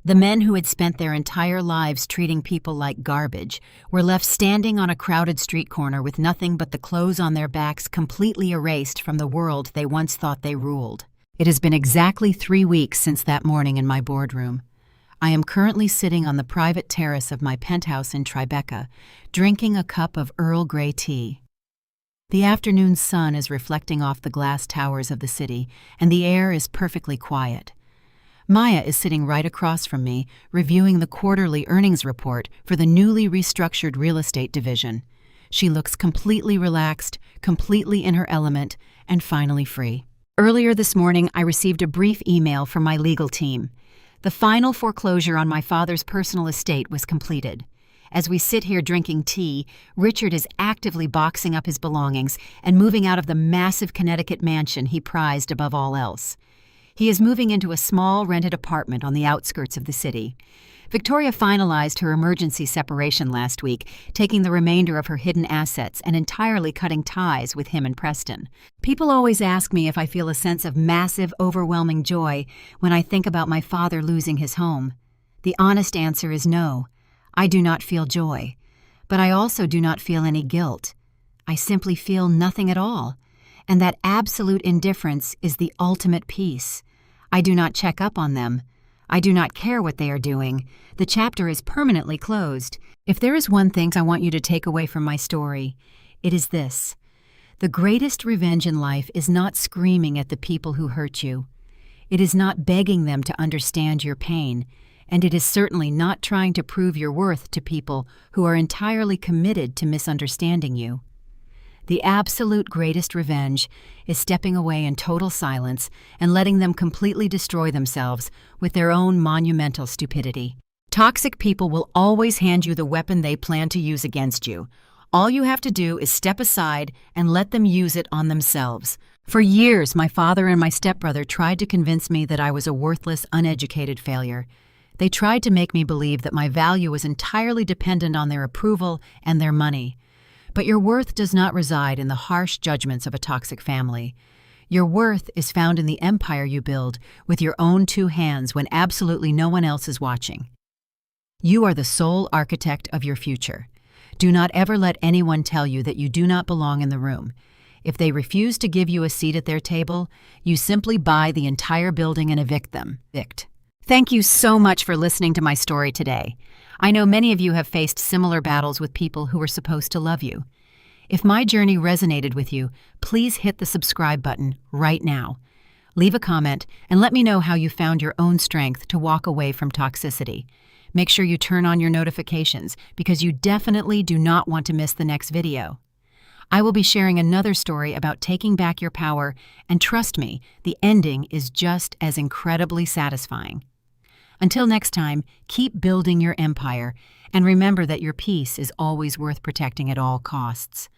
The men who had spent their entire lives treating people like garbage were left standing on a crowded street corner with nothing but the clothes on their backs completely erased from the world they once thought they ruled. It has been exactly 3 weeks since that morning in my boardroom. I am currently sitting on the private terrace of my penthouse in Tribeca, drinking a cup of Earl Grey tea. The afternoon sun is reflecting off the glass towers of the city, and the air is perfectly quiet. Maya is sitting right across from me, reviewing the quarterly earnings report for the newly restructured real estate division. She looks completely relaxed, completely in her element, and finally free. Earlier this morning, I received a brief email from my legal team. The final foreclosure on my father's personal estate was completed. As we sit here drinking tea, Richard is actively boxing up his belongings and moving out of the massive Connecticut mansion he prized above all else. He is moving into a small rented apartment on the outskirts of the city. Victoria finalized her emergency separation last week, taking the remainder of her hidden assets and entirely cutting ties with him and Preston. People always ask me if I feel a sense of massive, overwhelming joy when I think about my father losing his home. The honest answer is no. I do not feel joy. But I also do not feel any guilt. I simply feel nothing at all. And that absolute indifference is the ultimate peace. I do not check up on them. I do not care what they are doing. The chapter is permanently closed. If there is one thing I want you to take away from my story, it is this. The greatest revenge in life is not screaming at the people who hurt you. It is not begging them to understand your pain, and it is certainly not trying to prove your worth to people who are entirely committed to misunderstanding you. The absolute greatest revenge is stepping away in total silence and letting them completely destroy themselves with their own monumental stupidity. Toxic people will always hand you the weapon they plan to use against you. All you have to do is step aside and let them use it on themselves. For years, my father and my stepbrother tried to convince me that I was a worthless, uneducated failure. They tried to make me believe that my value was entirely dependent on their approval and their money. But your worth does not reside in the harsh judgments of a toxic family. Your worth is found in the empire you build with your own two hands when absolutely no one else is watching. You are the sole architect of your future. Do not ever let anyone tell you that you do not belong in the room. If they refuse to give you a seat at their table, you simply buy the entire building and evict them. Thank you so much for listening to my story today. I know many of you have faced similar battles with people who were supposed to love you. If my journey resonated with you, please hit the subscribe button right now. Leave a comment and let me know how you found your own strength to walk away from toxicity. Make sure you turn on your notifications because you definitely do not want to miss the next video. I will be sharing another story about taking back your power, and trust me, the ending is just as incredibly satisfying. Until next time, keep building your empire, and remember that your peace is always worth protecting at all costs.